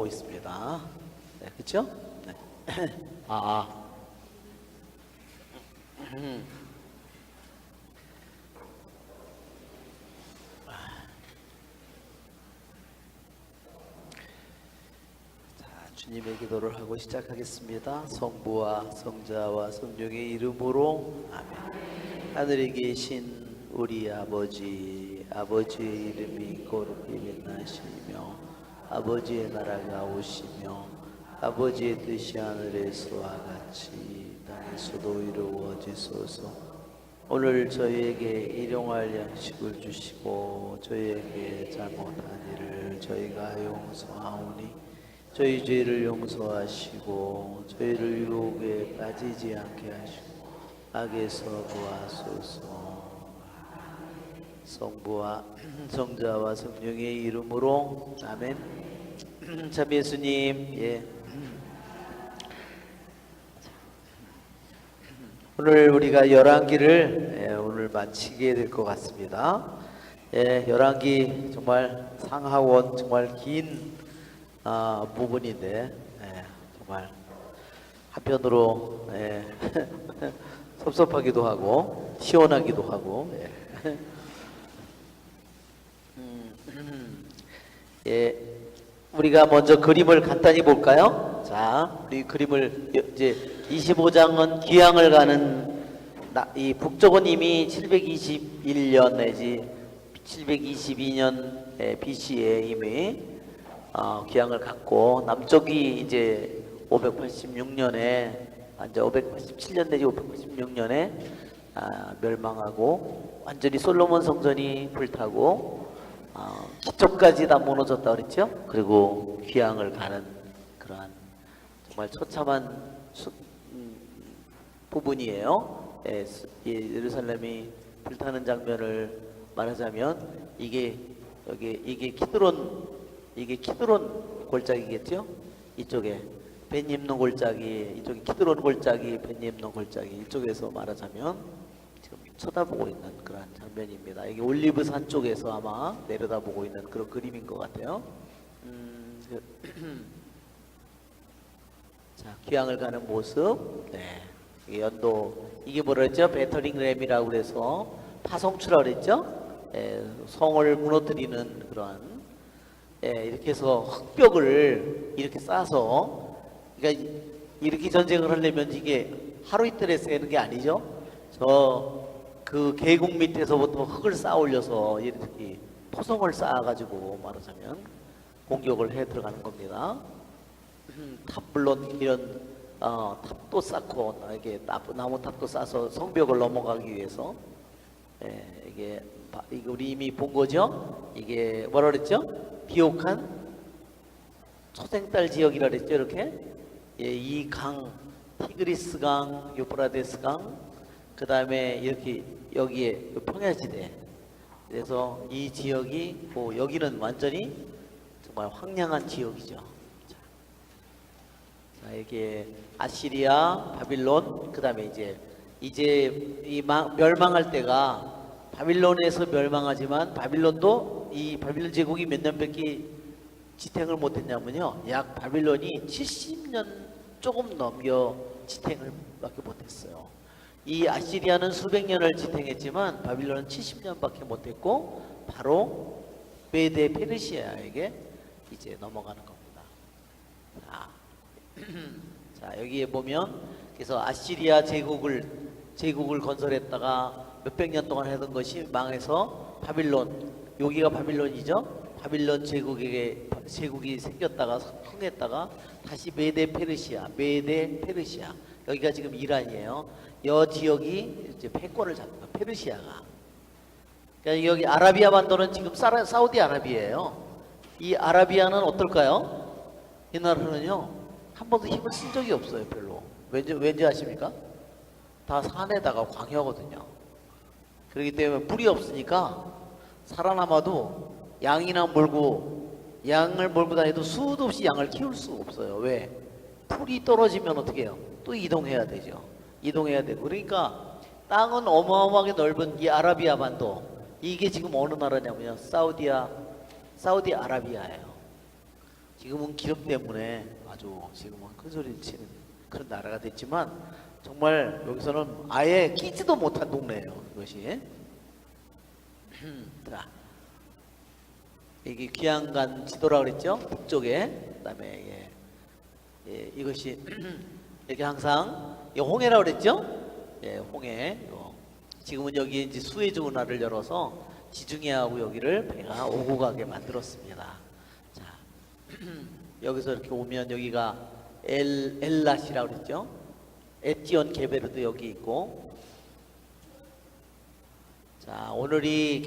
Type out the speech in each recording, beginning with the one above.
오고 있습니다. 네, 그렇죠? 네. 주님의 기도를 하고 시작하겠습니다. 성부와 성자와 성령의 이름으로 아멘. 하늘에 계신 우리 아버지, 아버지의 이름이 거룩히 빛나시며 아버지의 나라가 오시며 아버지의 뜻이 하늘에서와 같이 땅에서도 이루어지소서. 오늘 저희에게 일용할 양식을 주시고 저희에게 잘못한 일을 저희가 용서하오니 저희 죄를 용서하시고 저희를 유혹에 빠지지 않게 하시고 악에서 구하소서. 성부와 성자와 성령의 이름으로 아멘. 참 예수님, 예. 오늘 우리가 열왕기를 오늘 마치게 될 것 같습니다. 예, 열왕기 정말 상하원 정말 긴 부분인데 정말 한편으로 섭섭하기도 하고 시원하기도 하고 우리가 먼저 그림을 간단히 볼까요? 자, 우리 그림을 이제 25장은 귀향을 가는 이 북쪽은 이미 721년 내지 722년 BC에 이미 귀향을 갔고 남쪽이 이제 586년에 이제 587년 내지 586년에 멸망하고 완전히 솔로몬 성전이 불타고 기초까지 다 무너졌다 그랬죠. 그리고 귀향을 가는 그러한 정말 처참한 부분이에요. 예루살렘이 불타는 장면을 말하자면 이게 키드론 골짜기겠죠? 이쪽에 벳임노 골짜기, 이쪽에 키드론 골짜기, 벳임노 골짜기, 이쪽에서 말하자면 지금 쳐다보고 있는 그런 장면입니다. 이게 올리브산 쪽에서 아마 내려다보고 있는 그런 그림인 것 같아요. 자, 귀향을 가는 모습. 네. 이게 연도, 이게 뭐라 했죠? 배터링 램이라고 그래서 파송추라고 그랬죠? 성을 무너뜨리는 그런 이렇게 해서 흙벽을 이렇게 쌓아서, 그러니까 이렇게 전쟁을 하려면 이게 하루 이틀에 쓰는 게 아니죠. 그 계곡 밑에서부터 흙을 쌓아 올려서 이렇게 토성을 쌓아가지고 말하자면 공격을 해 들어가는 겁니다. 물론 이런 탑도 쌓고 이게 나무 탑도 쌓아서 성벽을 넘어가기 위해서 이게 우리 이미 본 거죠. 이게 뭐라 그랬죠? 비옥한 초생딸 지역이라 그랬죠. 이렇게 이 강, 티그리스 강, 유프라데스 강, 그 다음에 이렇게 여기에 평야지대. 그래서 이 지역이 여기는 완전히 정말 황량한 지역이죠. 자, 이게 아시리아, 바빌론, 그 다음에 이제 멸망할 때가 바빌론에서 멸망하지만 바빌론도 이 바빌론 제국이 몇 년밖에 지탱을 못했냐면요, 약 바빌론이 70년 조금 넘겨 지탱을 밖에 못했어요. 이 아시리아는 수백 년을 지탱했지만 바빌론은 70년밖에 못했고 바로 메데 페르시아에게 이제 넘어가는 겁니다. 자, 여기에 보면 그래서 아시리아 제국을 건설했다가 몇백 년 동안 하던 것이 망해서 바빌론, 여기가 바빌론이죠. 바빌론 제국이 생겼다가 흥했다가 다시 메데 페르시아, 여기가 지금 이란이에요. 여 지역이 이제 패권을 잡는 거예요, 페르시아가. 그러니까 여기 아라비아 반도는 지금 사우디아라비아예요. 이 아라비아는 어떨까요? 이 나라는요 한 번도 힘을 쓴 적이 없어요, 별로. 왠지 아십니까? 다 산에다가 광야거든요. 그렇기 때문에 뿔이 없으니까 살아남아도 양을 몰고 다니도 수도 없이 양을 키울 수 없어요. 왜? 풀이 떨어지면 어떻게 해요? 또 이동해야 되죠. 이동해야 되고. 그러니까 땅은 어마어마하게 넓은 이 아라비아 반도, 이게 지금 어느 나라냐면요, 사우디아라비아예요. 지금은 기름 때문에 아주 지금은 큰 소리를 치는 그런 나라가 됐지만 정말 여기서는 아예 끼지도 못한 동네예요. 이것이. 자, 이게 귀양간 지도라 그랬죠? 북쪽에. 그다음에 이것이 이렇게 항상 홍해라 그랬죠? 홍해. 지금은 여기 이제 수에즈 운하를 열어서 지중해하고 여기를 배가 오고 가게 만들었습니다. 자, 여기서 이렇게 오면 여기가 엘라시라고 그랬죠? 에티온 게베르도 여기 있고. 자, 오늘이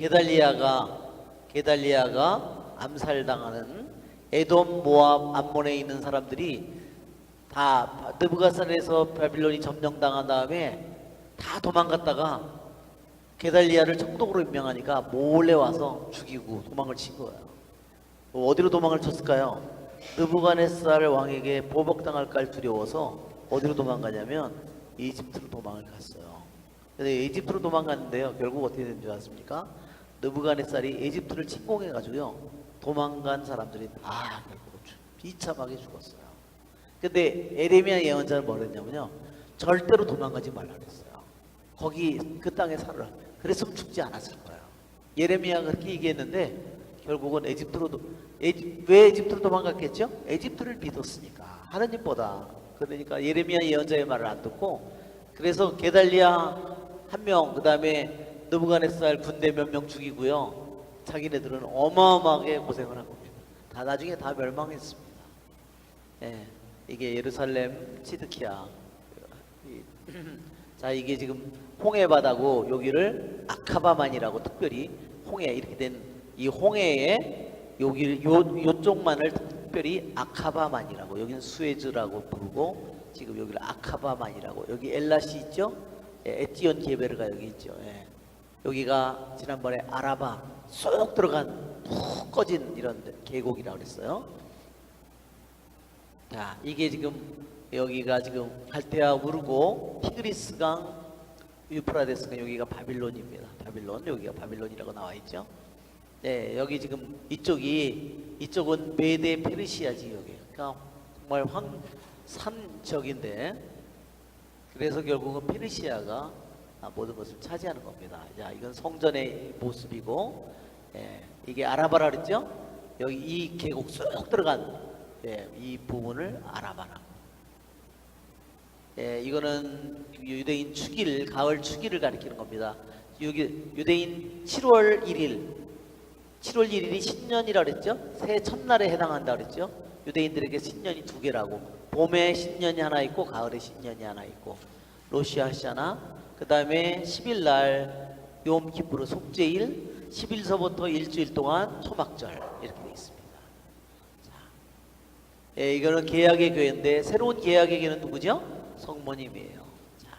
게달리아가 암살당하는 에돔, 모압, 암몬에 있는 사람들이 다 느부갓네살에서 바빌론이 점령당한 다음에 다 도망갔다가 게달리아를 총독으로 임명하니까 몰래 와서 죽이고 도망을 친 거예요. 어디로 도망을 쳤을까요? 느부갓네살 왕에게 보복당할까 두려워서 어디로 도망가냐면 이집트로 도망을 갔어요. 근데 이집트로 도망갔는데요. 결국 어떻게 된 줄 아십니까? 느부갓네살이 이집트를 침공해가지고요. 도망간 사람들이 다 결국 비참하게 죽었어요. 근데 에레미야 예언자는 뭐라 했냐면요. 절대로 도망가지 말라 그랬어요. 거기 그 땅에 살아라. 그랬으면 죽지 않았을 거예요. 예레미야가 그렇게 얘기했는데 결국은 왜 에집트로 도망갔겠죠? 에집트를 믿었으니까. 하느님보다. 그러니까 예레미야 예언자의 말을 안 듣고 그래서 게달리아 한 명, 그 다음에 느부갓네살 군대 몇 명 죽이고요. 자기네들은 어마어마하게 고생을 한 겁니다. 다 나중에 다 멸망했습니다. 이게 예루살렘 치드키야. 자, 이게 지금 홍해 바다고 여기를 아카바만이라고 특별히 홍해 이렇게 된 이 홍해에 여기 요쪽만을 특별히 아카바만이라고, 여기는 수에즈라고 부르고 지금 여기를 아카바만이라고. 여기 엘라시 있죠? 에티온 게베르가 여기 있죠. 여기가 지난번에 아라바 쏙 들어간 푹 꺼진 이런 계곡이라고 그랬어요. 자, 이게 지금 여기가 지금 갈대아 우르고 티그리스강 유프라데스강, 여기가 바빌론입니다. 바빌론, 여기가 바빌론이라고 나와 있죠. 여기 지금 이쪽은 메데 페르시아 지역이에요. 그러니까 정말 산적인데 그래서 결국은 페르시아가 모든 것을 차지하는 겁니다. 자, 이건 성전의 모습이고, 이게 아라바라 그랬죠? 여기 이 계곡 쏙 들어간 이 부분을 아라바라고. 이거는 유대인 축일, 가을 축일을 가리키는 겁니다. 여기 유대인 7월 1일이 신년이라 그랬죠? 새해 첫날에 해당한다 그랬죠? 유대인들에게 신년이 두 개라고. 봄에 신년이 하나 있고 가을에 신년이 하나 있고. 로시 하샤나, 그 다음에 10일 날 욤 키푸르 속죄일, 10일서부터 일주일 동안 초막절 이렇게 되어 있습니다. 자, 이거는 계약의 교회인데 새로운 계약의 교회는 누구죠? 성모님이에요. 자,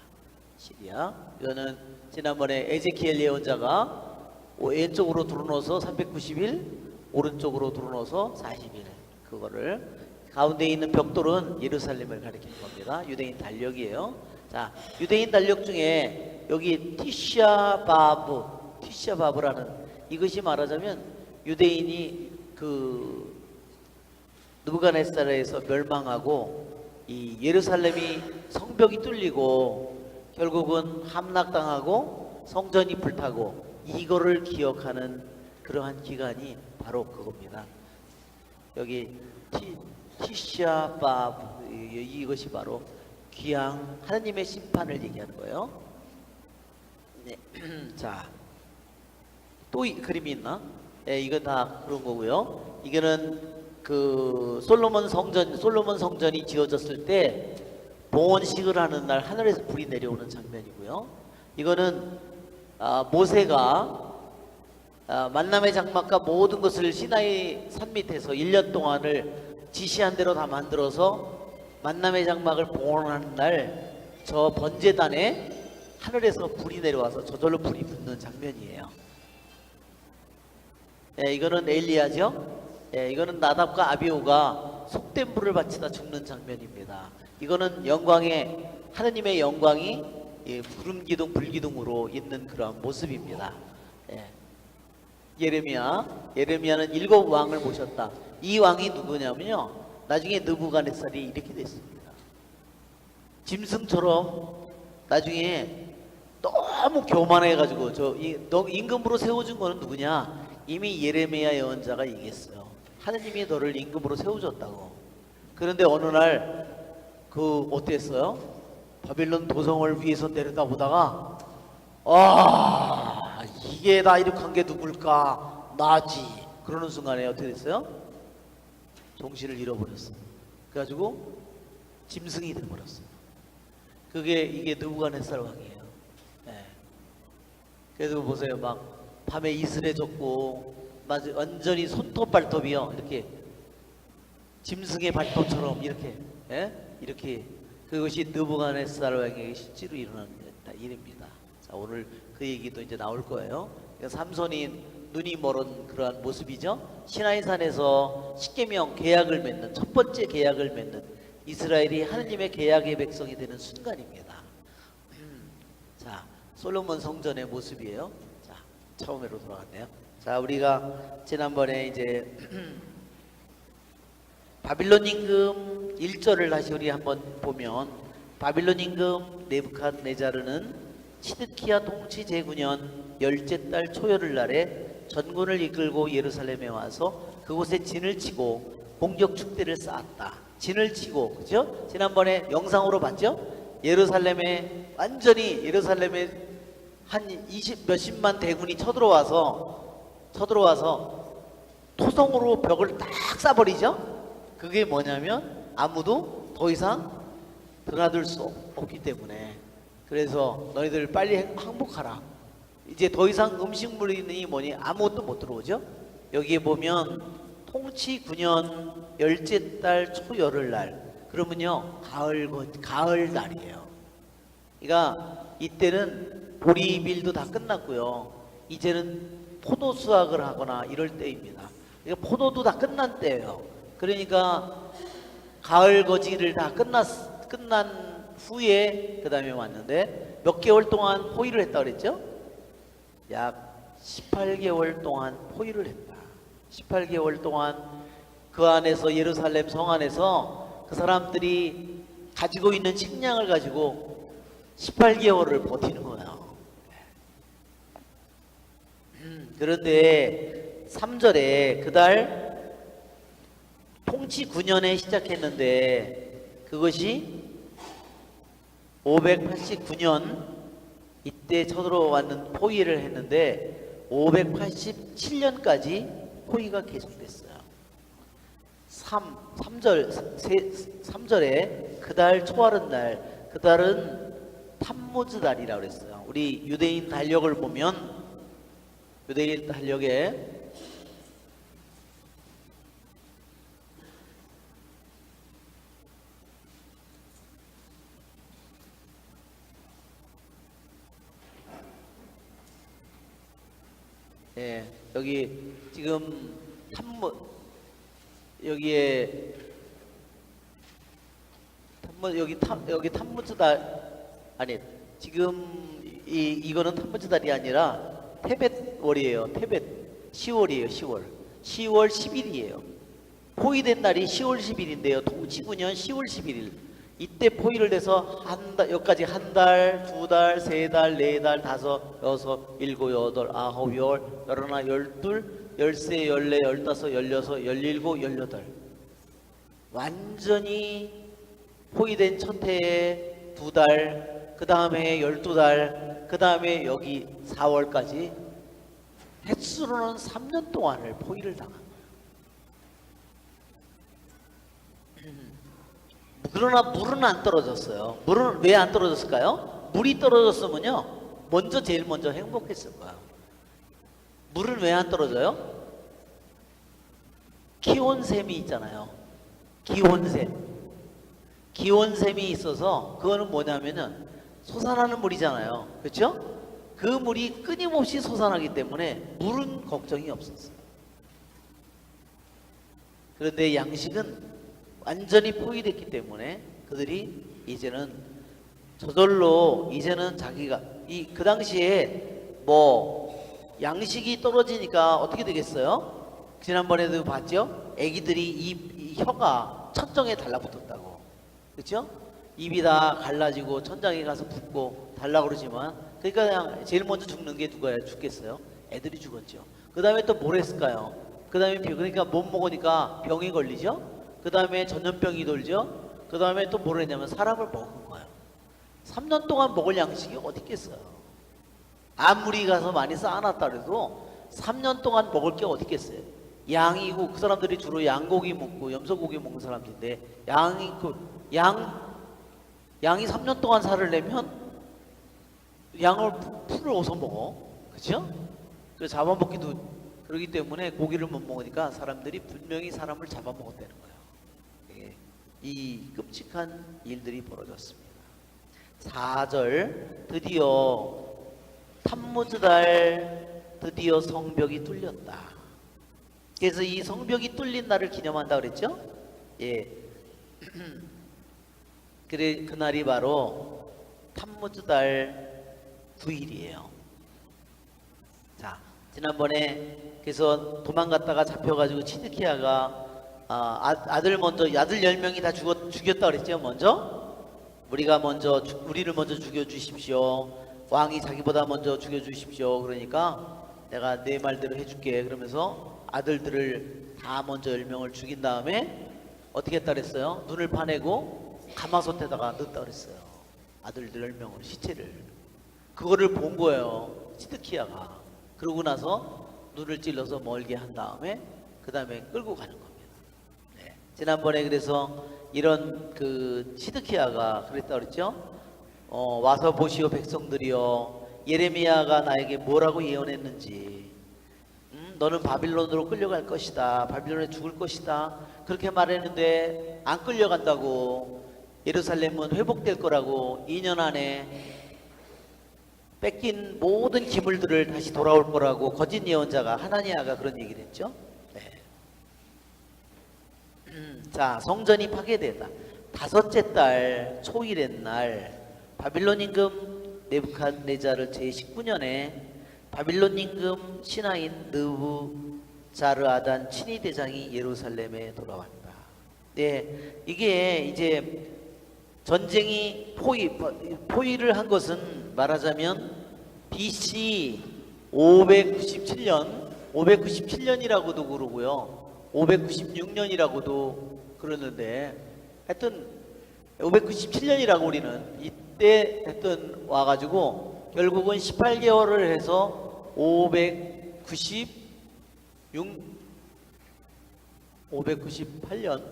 시리아. 이거는 지난번에 에제키엘 예언자가 왼쪽으로 두루넣어서 390일, 오른쪽으로 두루넣어서 40일. 그거를 가운데 있는 벽돌은 예루살렘을 가리키는 겁니다. 유대인 달력이에요. 자, 유대인 달력 중에 여기 티샤바브라는 이것이 말하자면 유대인이 그 느부갓네살에서 멸망하고 이 예루살렘이 성벽이 뚫리고 결국은 함락당하고 성전이 불타고 이거를 기억하는 그러한 기간이 바로 그겁니다. 여기 티샤바브, 이것이 바로 귀양 하나님의 심판을 얘기하는 거예요. 자, 또 그림이 있나? 이건 다 그런 거고요. 이거는 그 솔로몬 성전이 지어졌을 때 봉헌식을 하는 날 하늘에서 불이 내려오는 장면이고요. 이거는 모세가 만남의 장막과 모든 것을 시나이 산 밑에서 1년 동안을 지시한 대로 다 만들어서 만남의 장막을 봉헌하는 날 저 번제단에 하늘에서 불이 내려와서 저절로 불이 붙는 장면이에요. 이거는 엘리야죠. 이거는 나답과 아비후가 속된 불을 바치다 죽는 장면입니다. 이거는 영광의 하느님의 영광이 구름 기둥, 불 기둥으로 있는 그런 모습입니다. 예레미야는 7왕을 모셨다. 이 왕이 누구냐면요, 나중에 느부갓네살이 이렇게 됐습니다. 짐승처럼 나중에 너무 교만해가지고 너 임금으로 세워준 거는 누구냐? 이미 예레미야 예언자가 얘기했어요. 하느님이 너를 임금으로 세워줬다고. 그런데 어느 날 어땠어요? 바빌론 도성을 위에서 내려다보다가 이게 나 이렇게 한 게 누굴까? 나지. 그러는 순간에 어떻게 됐어요? 정신을 잃어버렸어요. 그래가지고 짐승이 돼버렸어요. 이게 느부갓네살 왕이에요. 네. 그래서 보세요, 막 밤에 이슬해졌고 완전히 손톱 발톱이요, 이렇게 짐승의 발톱처럼 이렇게, 예? 이렇게. 그것이 느부갓네살 왕에게 실제로 일어난 일입니다. 자, 오늘 그 얘기도 이제 나올 거예요. 그러니까 삼손이 눈이 멀은 그러한 모습이죠. 시나이산에서 십계명 계약을 맺는 첫 번째 계약을 맺는 이스라엘이 하느님의 계약의 백성이 되는 순간입니다. 자, 솔로몬 성전의 모습이에요. 자, 처음으로 돌아갔네요. 자, 우리가 지난번에 이제 바빌론 임금 1절을 다시 우리 한번 보면, 바빌론 임금 네부갓네자르는 시드키야 통치 제9년 열째 달 초여를 날에 전군을 이끌고 예루살렘에 와서 그곳에 진을 치고 공격 축대를 쌓았다. 진을 치고, 그죠? 지난번에 영상으로 봤죠? 예루살렘에 예루살렘에 한 20 몇십만 대군이 쳐들어와서 토성으로 벽을 딱 쌓아버리죠? 그게 뭐냐면 아무도 더 이상 드나들 수 없기 때문에. 그래서 너희들 빨리 항복하라. 이제 더 이상 음식물이 뭐니 아무것도 못 들어오죠. 여기에 보면 통치 9년 열째 달 초여를 날, 그러면요 가을 날이에요. 그러니까 이때는 보리밀도 다 끝났고요. 이제는 포도 수확을 하거나 이럴 때입니다. 그러니까 포도도 다 끝난 때예요. 그러니까 가을 거지를 다 끝난 후에 그 다음에 왔는데, 몇 개월 동안 포위를 했다 그랬죠? 약 18개월 동안 포위를 했다. 18개월 동안 그 안에서, 예루살렘 성 안에서 그 사람들이 가지고 있는 식량을 가지고 18개월을 버티는 거예요. 그런데 3절에 그달 통치 9년에 시작했는데 그것이 589년 이때 쳐들어왔는 포위를 했는데 587년까지 포위가 계속됐어요. 3절에 그달 초하는 날, 그달은 탐무즈 달이라고 그랬어요. 우리 유대인 달력을 보면, 유대인 달력에 여기 지금 여기 탐무즈 달, 아니 지금 이거는 탐무즈 달이 아니라 테벳월이에요. 테벳 10월이에요. 10월 10일이에요. 포위된 날이 10월 10일인데요. 통치 9년 10월 11일. 이때 포위를 해서 여기까지 한 달, 두 달, 세 달, 네 달, 다섯, 여섯, 일곱, 여덟, 아홉, 열, 열하나, 열둘, 열세, 열네, 열다섯, 열여섯, 열일곱, 열여덟. 완전히 포위된 첫 해에 두 달, 그 다음에 12달, 그 다음에 여기 4월까지 횟수로는 3년 동안을 포위를 당한 거예요. 그러나 물은 안 떨어졌어요. 물은 왜 안 떨어졌을까요? 물이 떨어졌으면요 제일 먼저 행복했을 거예요. 물은 왜 안 떨어져요? 기온샘이 있잖아요. 기온샘이 있어서, 그거는 뭐냐면은 솟아나는 물이잖아요. 그렇죠? 그 물이 끊임없이 솟아나기 때문에 물은 걱정이 없었어요. 그런데 양식은 완전히 포위됐기 때문에 그들이 이제는 저절로, 이제는 자기가 그 당시에 뭐 양식이 떨어지니까 어떻게 되겠어요? 지난번에도 봤죠? 애기들이 이 혀가 천정에 달라붙었다고. 그렇죠? 입이 다 갈라지고 천장에 가서 붙고 달라 그러지만, 그러니까 그냥 제일 먼저 죽는 게 누가 죽겠어요? 애들이 죽었죠. 그 다음에 또 뭘 했을까요? 그 다음에 그러니까 못 먹으니까 병이 걸리죠. 그 다음에 전염병이 돌죠. 그 다음에 또 뭘 했냐면 사람을 먹은 거예요. 3년 동안 먹을 양식이 어디 있겠어요? 아무리 가서 많이 쌓아놨다 그래도 3년 동안 먹을 게 어디 있겠어요? 양이고, 그 사람들이 주로 양고기 먹고 염소고기 먹는 사람들인데, 양이 3년 동안 살을 내면 양을 풀을 어디서 먹어? 그죠? 그 잡아먹기도 그러기 때문에 고기를 못 먹으니까 사람들이 분명히 사람을 잡아먹었다는 거예요. 예, 이 끔찍한 일들이 벌어졌습니다. 4절, 드디어 탐무즈달, 드디어 성벽이 뚫렸다. 그래서 이 성벽이 뚫린 날을 기념한다 그랬죠? 예. 그래, 그날이 바로 탐무즈달 9일이에요. 자, 지난번에 그래서 도망갔다가 잡혀가지고 치드키야가 아들 10명이 다 죽였다 그랬죠. 먼저 우리를 먼저 죽여주십시오. 왕이 자기보다 먼저 죽여주십시오. 그러니까 내가 내 말대로 해줄게. 그러면서 아들들을 다 먼저 10명을 죽인 다음에 어떻게 했다 그랬어요? 눈을 파내고 가마솥에다가 넣었다 그랬어요. 아들들 10명을, 시체를. 그거를 본 거예요, 치드키야가. 그러고 나서 눈을 찔러서 멀게 한 다음에 그 다음에 끌고 가는 겁니다. 네. 지난번에 그래서 이런 그 시드키야가 그랬다 그랬죠? 와서 보시오 백성들이여, 예레미야가 나에게 뭐라고 예언했는지, 너는 바빌론으로 끌려갈 것이다, 바빌론에 죽을 것이다, 그렇게 말했는데 안 끌려간다고. 예루살렘은 회복될 거라고, 2년 안에 뺏긴 모든 기물들을 다시 돌아올 거라고 거짓 예언자가, 하나니아가 그런 얘기를 했죠. 네. 자, 성전이 파괴되다. 5째 달 초일의 날, 바빌론 임금 네부갓네자르 제19년에 바빌론 임금 신하인 느부자르아단 친위 대장이 예루살렘에 돌아왔다. 네, 이게 이제 전쟁이 포위를 한 것은 말하자면 BC 597년이라고도 그러고요, 596년이라고도 그러는데, 하여튼 597년이라고 우리는 이때 하여튼 와가지고 결국은 18개월을 해서 598년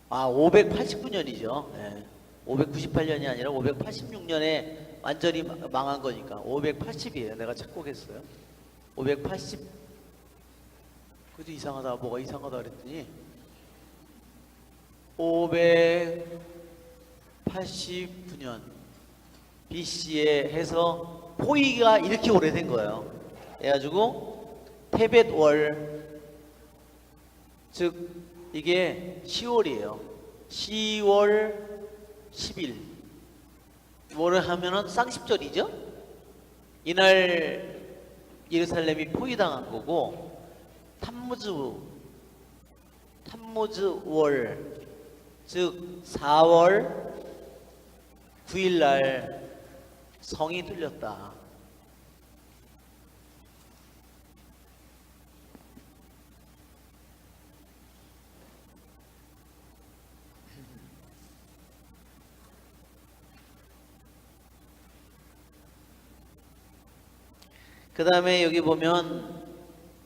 589년이죠. 네. 598년이 아니라 586년에 완전히 망한 거니까 580이에요. 내가 착곡했어요. 580. 그래도 이상하다. 뭐가 이상하다 그랬더니 589년 BC에 해서 포위가 이렇게 오래된 거예요. 해가지고 테벳월, 즉 이게 10월이에요. 10월 10일. 뭐를 하면은 쌍십절이죠. 이날 예루살렘이 포위당한 거고, 탐무즈월, 즉 4월 9일 날 성이 뚫렸다. 그 다음에 여기 보면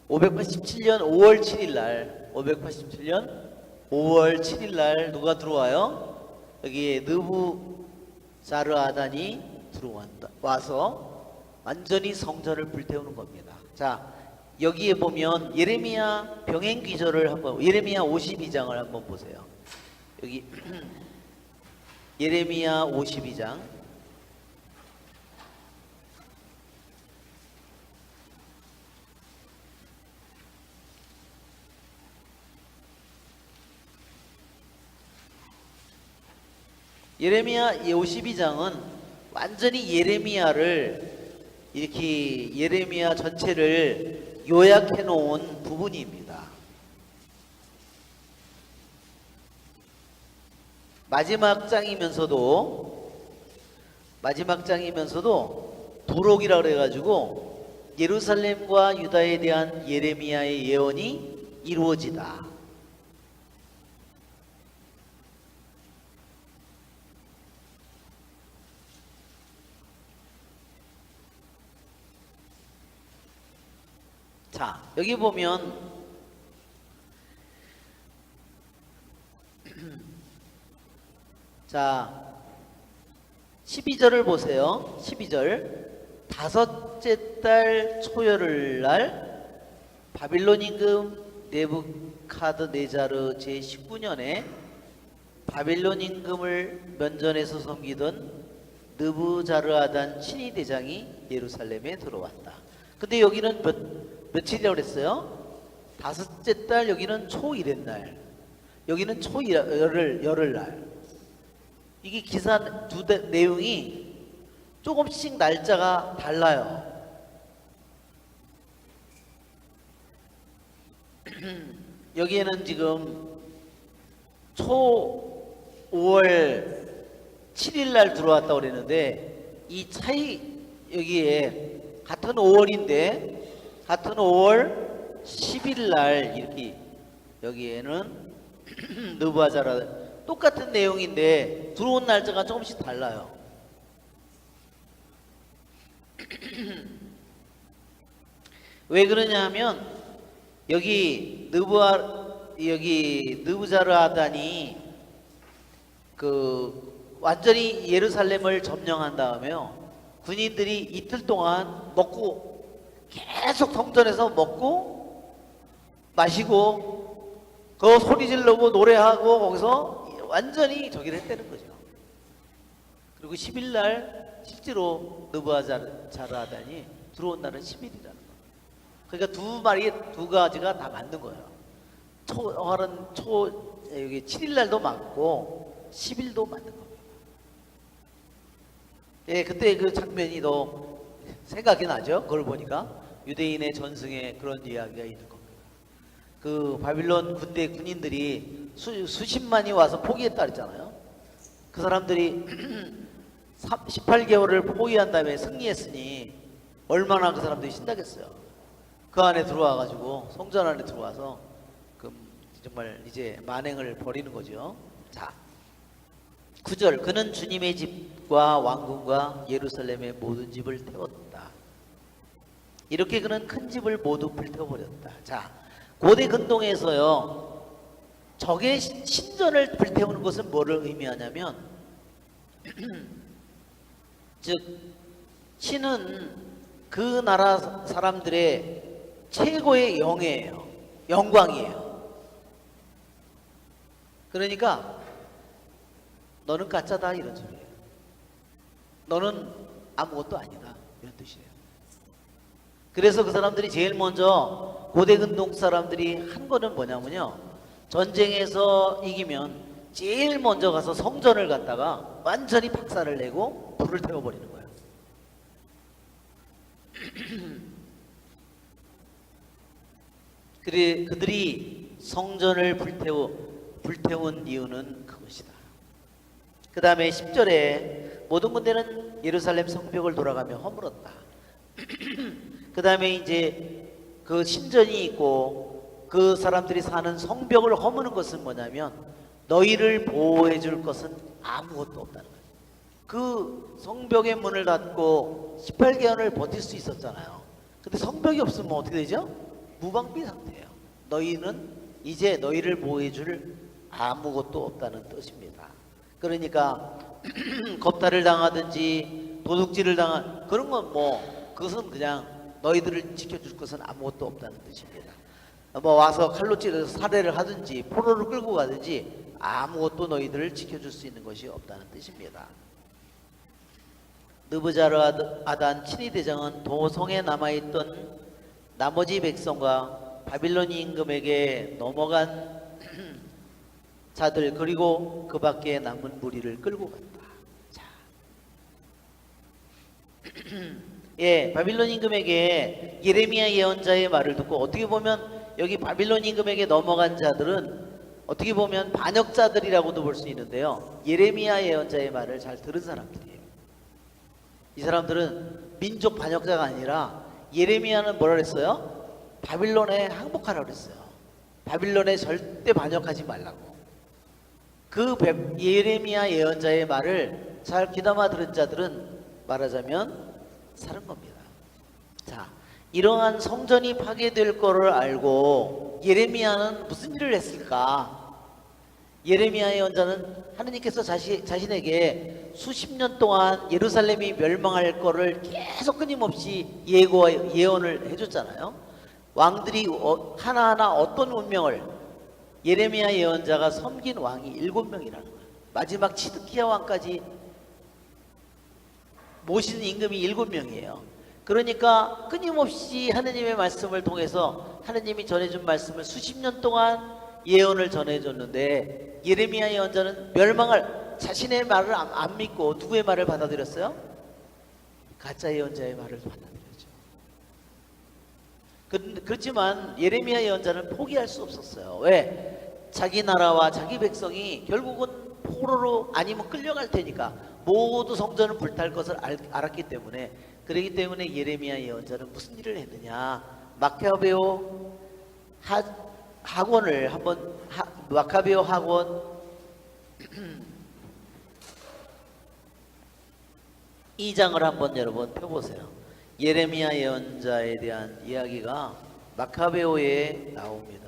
587년 5월 7일 날, 587년 5월 7일 날 누가 들어와요? 여기에 느부자르아단이 와서 완전히 성전을 불태우는 겁니다. 자, 여기에 보면 예레미야 병행 기절을 한번, 예레미야 52장을 한번 보세요. 여기 예레미야 52장 예레미야 52장은 완전히 예레미야를 이렇게 예레미야 전체를 요약해 놓은 부분입니다. 마지막 장이면서도 도록이라 그래가지고 예루살렘과 유다에 대한 예레미야의 예언이 이루어지다. 자, 여기 보면 자, 12절을 보세요. 12절. 다섯째 달 초열흘 날 바빌론 임금 네부카드네자르 제19년에 바빌론 임금을 면전에서 섬기던 느부자르아단 친위 대장이 예루살렘에 들어왔다. 근데 여기는 며칠이라고 그랬어요? 다섯째 달, 여기는 초일의 여기는 초열흘 날. 이게 기사 내용이 조금씩 날짜가 달라요. 여기에는 지금 초 5월 7일 날 들어왔다고 그랬는데 이 차이 여기에 같은 5월인데 같은 5월 10일 날 이렇게 여기에는 느부자르아단 똑같은 내용인데 들어온 날짜가 조금씩 달라요. 왜 그러냐 하면 여기 느부자르아단이 완전히 예루살렘을 점령한 다음에요. 군인들이 이틀 동안 계속 성전에서 먹고 마시고 그 소리 지르고 노래하고 거기서 완전히 저기를 했다는 거죠. 그리고 10일 날 실제로 느부자르아단이 들어온 날은 10일이라는 거예요. 그러니까 두 가지가 다 맞는 거예요. 여기 7일 날도 맞고 10일도 맞는 겁니다. 예, 그때 그 장면이 더 생각이 나죠. 그걸 보니까 유대인의 전승에 그런 이야기가 있는 겁니다. 그 바빌론 군인들이 수십만이 와서 포기했다 그랬잖아요. 그 사람들이 18개월을 포기한 다음에 승리했으니 얼마나 그 사람들이 신나겠어요. 그 안에 들어와 가지고 성전 안에 들어와서 정말 이제 만행을 벌이는 거죠. 자, 9절. 그는 주님의 집과 왕궁과 예루살렘의 모든 집을 태웠다. 이렇게 그는 큰 집을 모두 불태워버렸다. 자, 고대 근동에서요, 적의 신전을 불태우는 것은 뭐를 의미하냐면 즉 신은 그 나라 사람들의 최고의 영광이에요. 그러니까 너는 가짜다 이런 소리예요. 너는 아무것도 아니다 이런 뜻이에요. 그래서 그 사람들이 제일 먼저 고대 근동 사람들이 한 거는 뭐냐면요, 전쟁에서 이기면 제일 먼저 가서 성전을 갖다가 완전히 박살을 내고 불을 태워버리는 거예요. 그들이 성전을 불태운 이유는 그것이다. 그 다음에 10절에 모든 군대는 예루살렘 성벽을 돌아가며 허물었다. 그 다음에 이제 그 신전이 있고 그 사람들이 사는 성벽을 허무는 것은 뭐냐면 너희를 보호해 줄 것은 아무것도 없다는 거예요. 그 성벽의 문을 닫고 18개월을 버틸 수 있었잖아요. 근데 성벽이 없으면 어떻게 되죠? 무방비 상태예요. 너희는 이제 너희를 보호해 줄 아무것도 없다는 뜻입니다. 그러니까 겁탈을 당하든지 도둑질을 그런 건 그것은 그냥 너희들을 지켜줄 것은 아무것도 없다는 뜻입니다. 와서 칼로 찔러서 살해를 하든지 포로를 끌고 가든지 아무것도 너희들을 지켜줄 수 있는 것이 없다는 뜻입니다. 느부자르아단 친위 대장은 도성에 남아있던 나머지 백성과 바빌론 임금에게 넘어간 자들 그리고 그 밖에 남은 무리를 끌고 갔다. 자, 예, 바빌론 임금에게 예레미야 예언자의 말을 듣고 어떻게 보면 여기 바빌론 임금에게 넘어간 자들은 어떻게 보면 반역자들이라고도 볼 수 있는데요. 예레미야 예언자의 말을 잘 들은 사람들이에요. 이 사람들은 민족 반역자가 아니라 예레미야는 뭐라 그랬어요? 바빌론에 항복하라고 그랬어요. 바빌론에 절대 반역하지 말라고. 그 예레미야 예언자의 말을 잘 귀담아 들은 자들은 말하자면 사는 겁니다. 자, 이러한 성전이 파괴될 거를 알고 예레미야는 무슨 일을 했을까? 예레미야 예언자는 하느님께서 자신에게 수십 년 동안 예루살렘이 멸망할 거를 계속 끊임없이 예언을 해줬잖아요. 왕들이 하나하나 어떤 운명을 예레미야 예언자가 섬긴 왕이 7명이라는 거예요. 마지막 치드키야 왕까지 모신 임금이 7명이에요. 그러니까 끊임없이 하느님의 말씀을 통해서 하느님이 전해준 말씀을 수십 년 동안 예언을 전해줬는데 예레미야 예언자는 멸망을 자신의 말을 안 믿고 누구의 말을 받아들였어요? 가짜 예언자의 말을 받아들였죠. 그렇지만 예레미야 예언자는 포기할 수 없었어요. 왜? 자기 나라와 자기 백성이 결국은 포로로 아니면 끌려갈 테니까 모두 성전을 불탈 것을 알았기 때문에 그렇기 때문에 예레미야 예언자는 무슨 일을 했느냐? 마카베오 학원을 한번 마카베오 학원 2장을 한번 여러분 펴보세요. 예레미야 예언자에 대한 이야기가 마카베오에 나옵니다.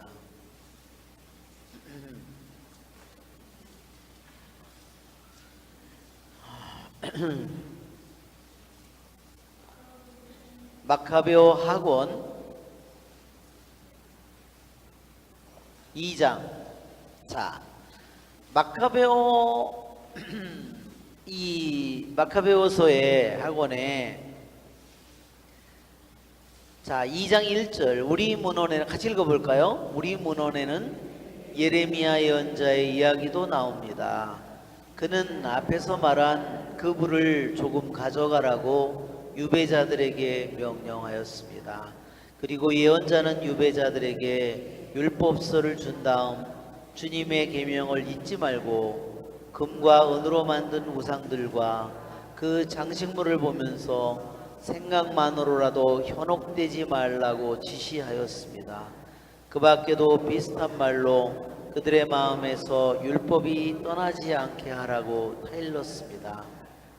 마카베오 학원 2장. 자, 이 마카베오서의 학원에 자 2장 1절 우리 문헌에는 같이 읽어볼까요? 우리 문헌에는 예레미야 예언자의 이야기도 나옵니다. 그는 앞에서 말한 그 불을 조금 가져가라고 유배자들에게 명령하였습니다. 그리고 예언자는 유배자들에게 율법서를 준 다음 주님의 계명을 잊지 말고 금과 은으로 만든 우상들과 그 장식물을 보면서 생각만으로라도 현혹되지 말라고 지시하였습니다. 그 밖에도 비슷한 말로 그들의 마음에서 율법이 떠나지 않게 하라고 타일렀습니다.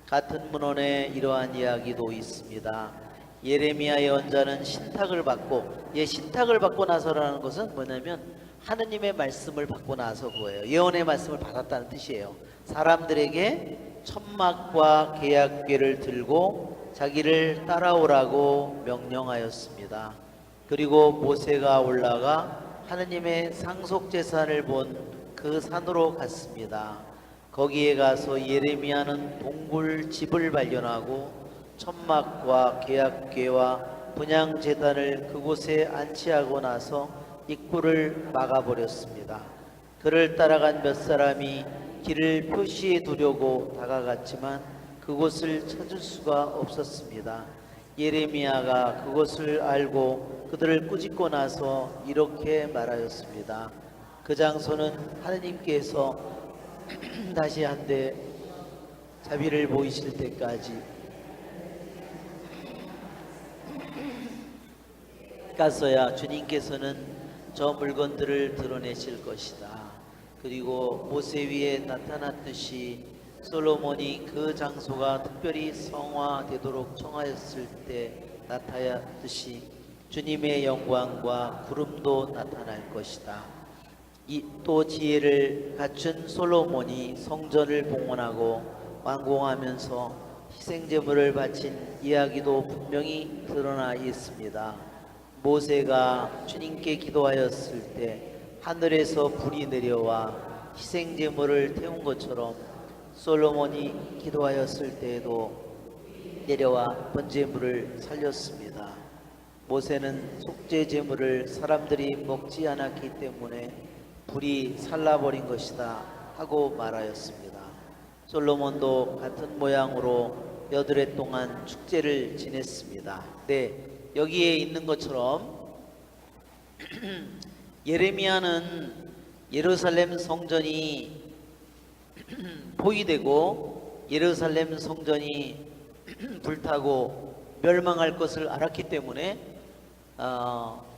같은 문헌에 이러한 이야기도 있습니다. 예레미야 예언자는 신탁을 받고 신탁을 받고 나서라는 것은 뭐냐면 하느님의 말씀을 받고 나서 그거예요. 예언의 말씀을 받았다는 뜻이에요. 사람들에게 천막과 계약궤를 들고 자기를 따라오라고 명령하였습니다. 그리고 모세가 올라가 하느님의 상속제사를 본 그 산으로 갔습니다. 거기에 가서 예레미야는 동굴 집을 발견하고 천막과 계약궤와 분향제단을 그곳에 안치하고 나서 입구를 막아버렸습니다. 그를 따라간 몇 사람이 길을 표시해 두려고 다가갔지만 그곳을 찾을 수가 없었습니다. 예레미야가 그것을 알고 그들을 꾸짖고 나서 이렇게 말하였습니다. 그 장소는 하느님께서 다시 한데 자비를 보이실 때까지 가서야 주님께서는 저 물건들을 드러내실 것이다. 그리고 모세 위에 나타났듯이 솔로몬이 그 장소가 특별히 성화되도록 청하였을 때 나타났듯이 주님의 영광과 구름도 나타날 것이다. 또 지혜를 갖춘 솔로몬이 성전을 봉헌하고 완공하면서 희생제물을 바친 이야기도 분명히 드러나 있습니다. 모세가 주님께 기도하였을 때 하늘에서 불이 내려와 희생제물을 태운 것처럼 솔로몬이 기도하였을 때에도 내려와 번제물을 살렸습니다. 모세는 속죄제물을 사람들이 먹지 않았기 때문에 불이 살라버린 것이다 하고 말하였습니다. 솔로몬도 같은 모양으로 8해 동안 축제를 지냈습니다. 네, 여기에 있는 것처럼 예레미야는 예루살렘 성전이 포위되고 예루살렘 성전이 불타고 멸망할 것을 알았기 때문에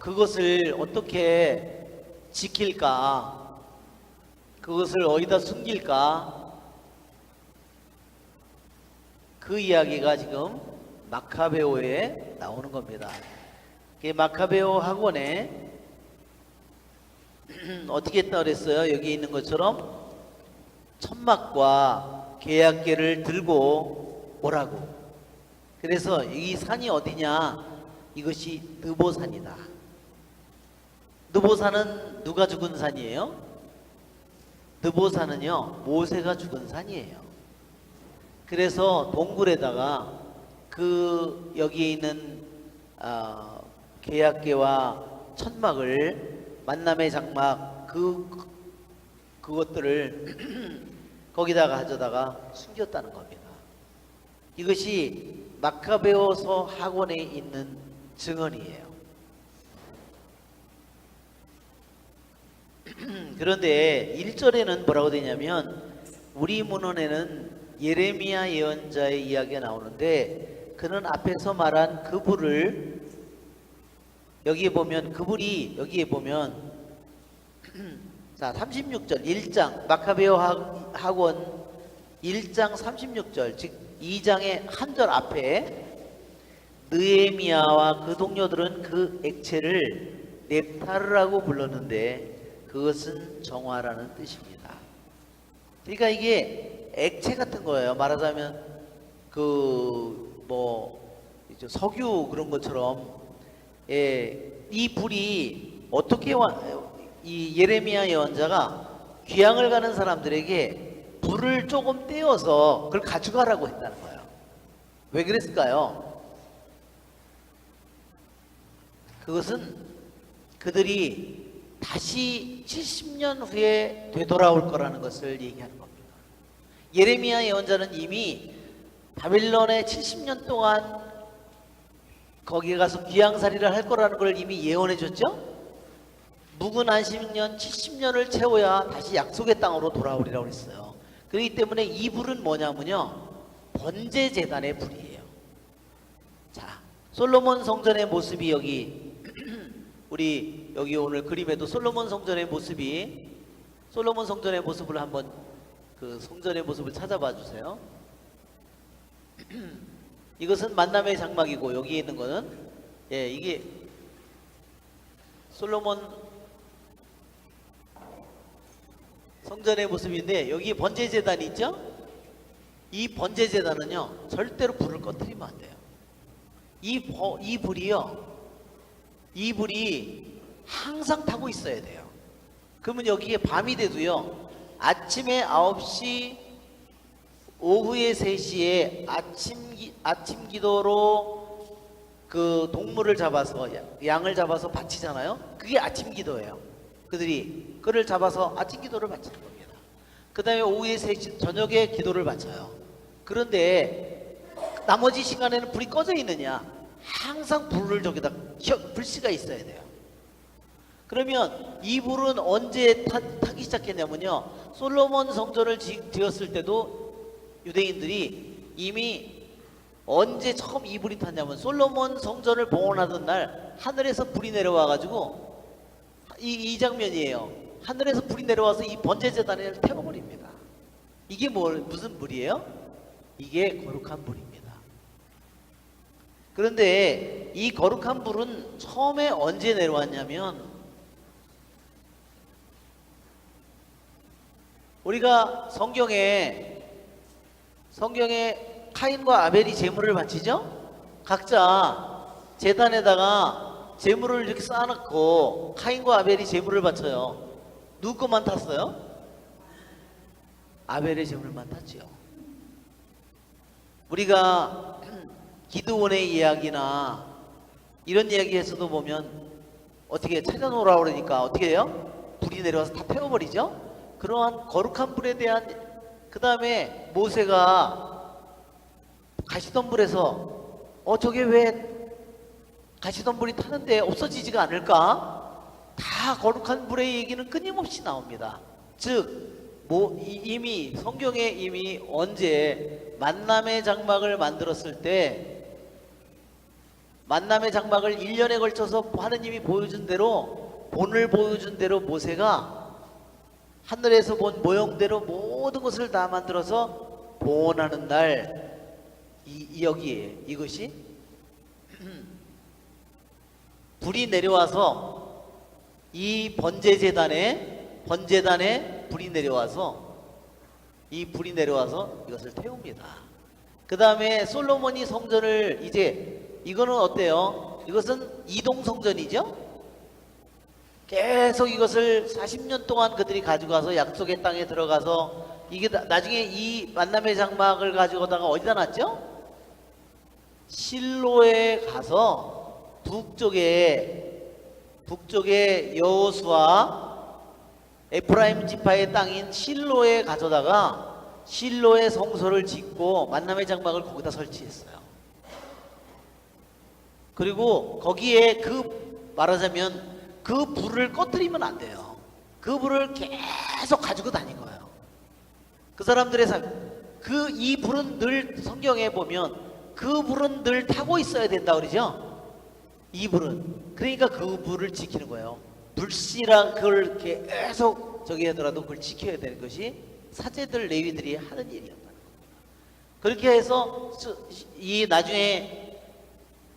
그것을 어떻게 지킬까, 그것을 어디다 숨길까, 그 이야기가 지금 마카베오에 나오는 겁니다. 마카베오 학원에 어떻게 했다 그랬어요? 여기 있는 것처럼 천막과 계약계를 들고 오라고. 그래서 이 산이 어디냐? 이것이 느보산이다. 느보산은 누가 죽은 산이에요? 느보산은요, 모세가 죽은 산이에요. 그래서 동굴에다가 그 여기에 있는 계약계와 천막을, 만남의 장막, 그것들을 거기다가 가져다가 숨겼다는 겁니다. 이것이 마카베오서 학원에 있는 증언이에요. 그런데 1절에는 뭐라고 되냐면, 우리 문헌에는 예레미야 예언자의 이야기가 나오는데, 그는 앞에서 말한 그 불을, 여기에 보면 그 불이, 여기에 보면 자 36절 1장 마카베오 학원 1장 36절, 즉 2장의 한 절 앞에 느헤미야와 그 동료들은 그 액체를 넵타르라고 불렀는데 그것은 정화라는 뜻입니다. 그러니까 이게 액체 같은 거예요. 말하자면 석유 그런 것처럼. 이 불이 어떻게 이 예레미야 예언자가 귀향을 가는 사람들에게 불을 조금 떼어서 그걸 가져가라고 했다는 거예요. 왜 그랬을까요? 그것은 그들이 다시 70년 후에 되돌아올 거라는 것을 얘기하는 겁니다. 예레미야 예언자는 이미 바빌론에 70년 동안 거기에 가서 귀향살이를 할 거라는 걸 이미 예언해 줬죠. 묵은 안식년 70년을 채워야 다시 약속의 땅으로 돌아오리라고 했어요. 그렇기 때문에 이 불은 뭐냐면요, 번제 제단의 불이에요. 자, 솔로몬 성전의 모습이 여기 우리 여기 오늘 그림에도 솔로몬 성전의 모습을 한번 그 성전의 모습을 찾아봐 주세요. 이것은 만남의 장막이고, 여기 있는 거는 이게 솔로몬 성전의 모습인데, 여기 번제제단이 있죠? 이 번제제단은요 절대로 불을 꺼뜨리면 안 돼요. 이 불이 항상 타고 있어야 돼요. 그러면 여기에 밤이 돼도요, 아침에 9시, 오후에 3시에 아침 기도로 그 동물을 잡아서, 양을 잡아서 바치잖아요. 그게 아침 기도예요. 그들이 그를 잡아서 아침 기도를 바치는 겁니다. 그 다음에 오후에 3시, 저녁에 기도를 바쳐요. 그런데 나머지 시간에는 불이 꺼져 있느냐? 항상 불을 저기다 불씨가 있어야 돼요. 그러면 이 불은 언제 타기 시작했냐면요, 솔로몬 성전을 지었을 때도 유대인들이 이미 언제 처음 이 불이 탔냐면, 솔로몬 성전을 봉헌하던 날 하늘에서 불이 내려와 가지고, 이 장면이에요. 하늘에서 불이 내려와서 이 번제제단을 태워버립니다. 이게 무슨 불이에요? 이게 거룩한 불입니다. 그런데 이 거룩한 불은 처음에 언제 내려왔냐면, 우리가 성경에 카인과 아벨이 제물을 바치죠? 각자 제단에다가 제물을 이렇게 쌓아놓고 카인과 아벨이 제물을 바쳐요. 누구 것만 탔어요? 아벨의 제물만 탔지요. 우리가 기드온의 이야기나 이런 이야기에서도 보면 어떻게 찾아놓으라고 그러니까 어떻게 해요? 불이 내려와서 다 태워버리죠. 그러한 거룩한 불에 대한, 그 다음에 모세가 가시던 불에서 저게 왜 가시던 불이 타는데 없어지지가 않을까? 다 거룩한 불의 얘기는 끊임없이 나옵니다. 즉 이미 성경에 이미 언제 만남의 장막을 만들었을 때, 만남의 장막을 1년에 걸쳐서 하느님이 보여준 대로, 본을 보여준 대로 모세가 하늘에서 본 모형대로 모든 것을 다 만들어서 봉헌하는 날, 여기에 이것이 불이 내려와서 이 번제재단에 불이 내려와서, 이 불이 내려와서 이것을 태웁니다. 그 다음에 솔로몬이 성전을, 이제 이거는 어때요? 이것은 이동 성전이죠. 계속 이것을 40년 동안 그들이 가지고 가서 약속의 땅에 들어가서, 이게 나중에 이 만남의 장막을 가지고다가 어디다 놨죠? 실로에 가서 북쪽에 여호수아 에프라임 지파의 땅인 실로에 가져다가 실로의 성소를 짓고 만남의 장막을 거기다 설치했어요. 그리고 거기에 말하자면 그 불을 꺼뜨리면 안 돼요. 그 불을 계속 가지고 다닌 거예요. 그 사람들의 삶. 이 불은 늘 성경에 보면 그 불은 늘 타고 있어야 된다 그러죠. 이 불은. 그러니까 그 불을 지키는 거예요. 불씨랑 그걸 계속 저기 하더라도 그걸 지켜야 되는 것이 사제들 레위들이 하는 일이었다는 겁니다. 그렇게 해서 이 나중에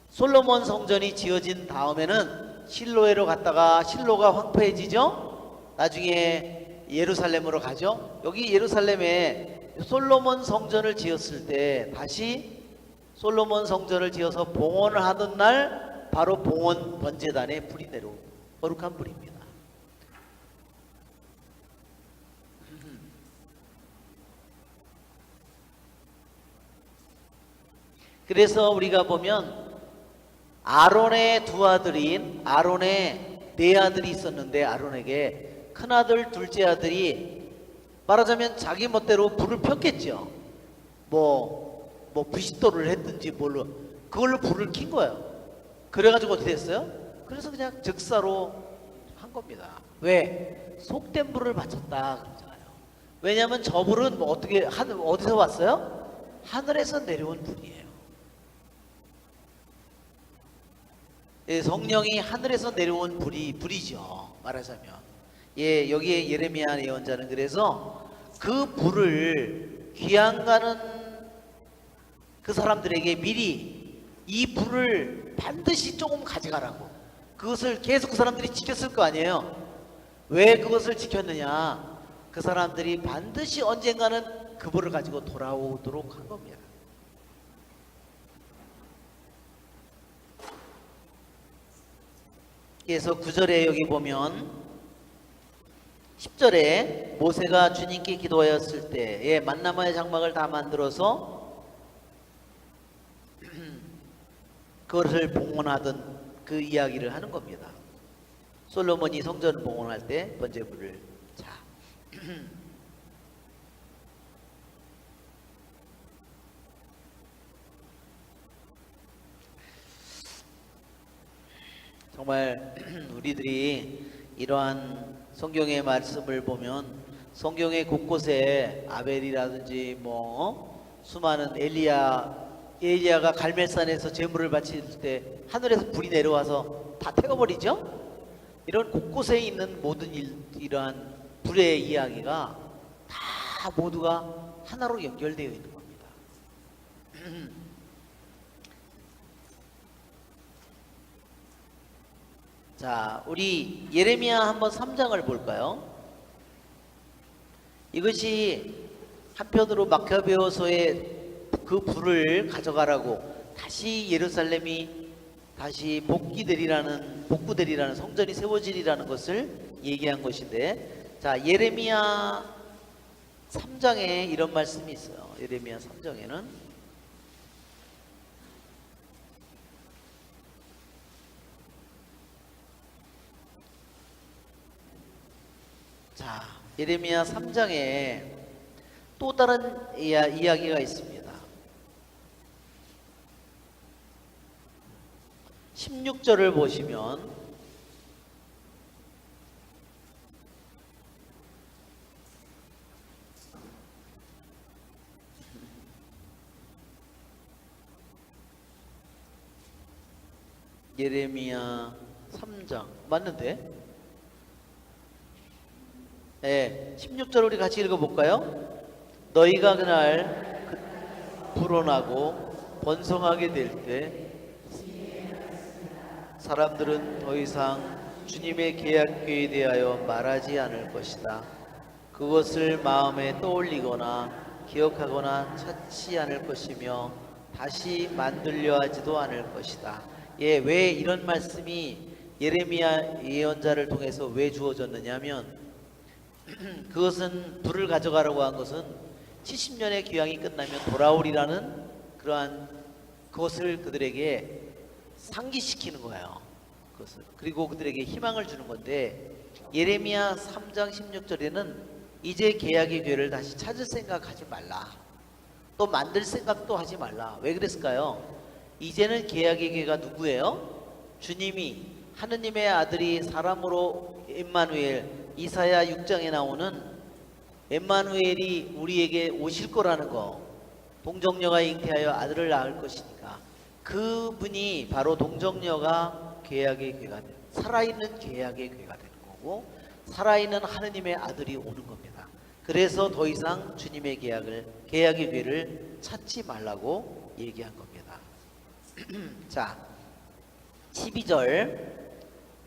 솔로몬 성전이 지어진 다음에는 실로에로 갔다가 실로가 황폐해지죠. 나중에 예루살렘으로 가죠. 여기 예루살렘에 솔로몬 성전을 지었을 때, 다시 솔로몬 성전을 지어서 봉헌을 하던 날 바로 봉헌 번제단에 불이 내려오고, 거룩한 불입니다. 그래서 우리가 보면 아론의 두 아들인, 아론의 네 아들이 있었는데, 아론에게 큰아들 둘째 아들이 말하자면 자기 멋대로 불을 폈겠죠. 부싯돌을 했든지 뭘로 그걸로 불을 킨 거예요. 그래가지고 어떻게 됐어요? 그래서 그냥 즉사로 한 겁니다. 왜? 속된 불을 바쳤다 그러잖아요. 왜냐하면 저 불은 어디서 왔어요? 하늘에서 내려온 불이에요. 성령이 하늘에서 내려온 불이죠. 말하자면. 여기에 예레미야 예언자는 그래서 그 불을 귀양가는 그 사람들에게 미리 이 불을 반드시 조금 가져가라고, 그것을 계속 그 사람들이 지켰을 거 아니에요. 왜 그것을 지켰느냐? 그 사람들이 반드시 언젠가는 그 불을 가지고 돌아오도록 한 겁니다. 그래서 9절에 여기 보면 10절에 모세가 주님께 기도하였을 때에 만남의 장막을 다 만들어서 그것을 봉헌하던 그 이야기를 하는 겁니다. 솔로몬이 성전을 봉헌할 때 번제불을. 자, 정말 우리들이 이러한 성경의 말씀을 보면 성경의 곳곳에 아벨이라든지 수많은 엘리야가 갈멜산에서 제물을 바칠 때 하늘에서 불이 내려와서 다 태워버리죠. 이런 곳곳에 있는 모든 이러한 불의 이야기가 다 모두가 하나로 연결되어 있는 겁니다. 자, 우리 예레미야 한번 3장을 볼까요? 이것이 한편으로 마카베오서의 그 불을 가져가라고 다시 예루살렘이 다시 복구되리라는 성전이 세워지리라는 것을 얘기한 것인데, 자, 예레미야 3장에 이런 말씀이 있어요. 예레미야 3장에는 예레미야 3장에 또 다른 이야기가 있습니다. 16절을 보시면 예레미야 3장 맞는데? 네, 16절 우리 같이 읽어볼까요? 너희가 그날 불어나고 번성하게 될 때 사람들은 더 이상 주님의 계약궤에 대하여 말하지 않을 것이다. 그것을 마음에 떠올리거나 기억하거나 찾지 않을 것이며 다시 만들려 하지도 않을 것이다. 예, 왜 이런 말씀이 예레미야 예언자를 통해서 왜 주어졌느냐면 그것은 불을 가져가라고 한 것은 70년의 귀향이 끝나면 돌아오리라는 그러한 것을 그들에게 상기시키는 거예요. 그것을. 그리고 그들에게 희망을 주는 건데 예레미야 3장 16절에는 이제 계약의 궤를 다시 찾을 생각하지 말라. 또 만들 생각도 하지 말라. 왜 그랬을까요? 이제는 계약의 궤가 누구예요? 주님이 하느님의 아들이 사람으로 임마누엘 이사야 6장에 나오는 임마누엘이 우리에게 오실 거라는 거. 동정녀가 잉태하여 아들을 낳을 것이니까 그분이 바로 동정녀가 계약의 궤가 되는 살아있는 계약의 궤가 되는 거고 살아있는 하느님의 아들이 오는 겁니다. 그래서 더 이상 주님의 계약의 궤를 찾지 말라고 얘기한 겁니다. 자, 12절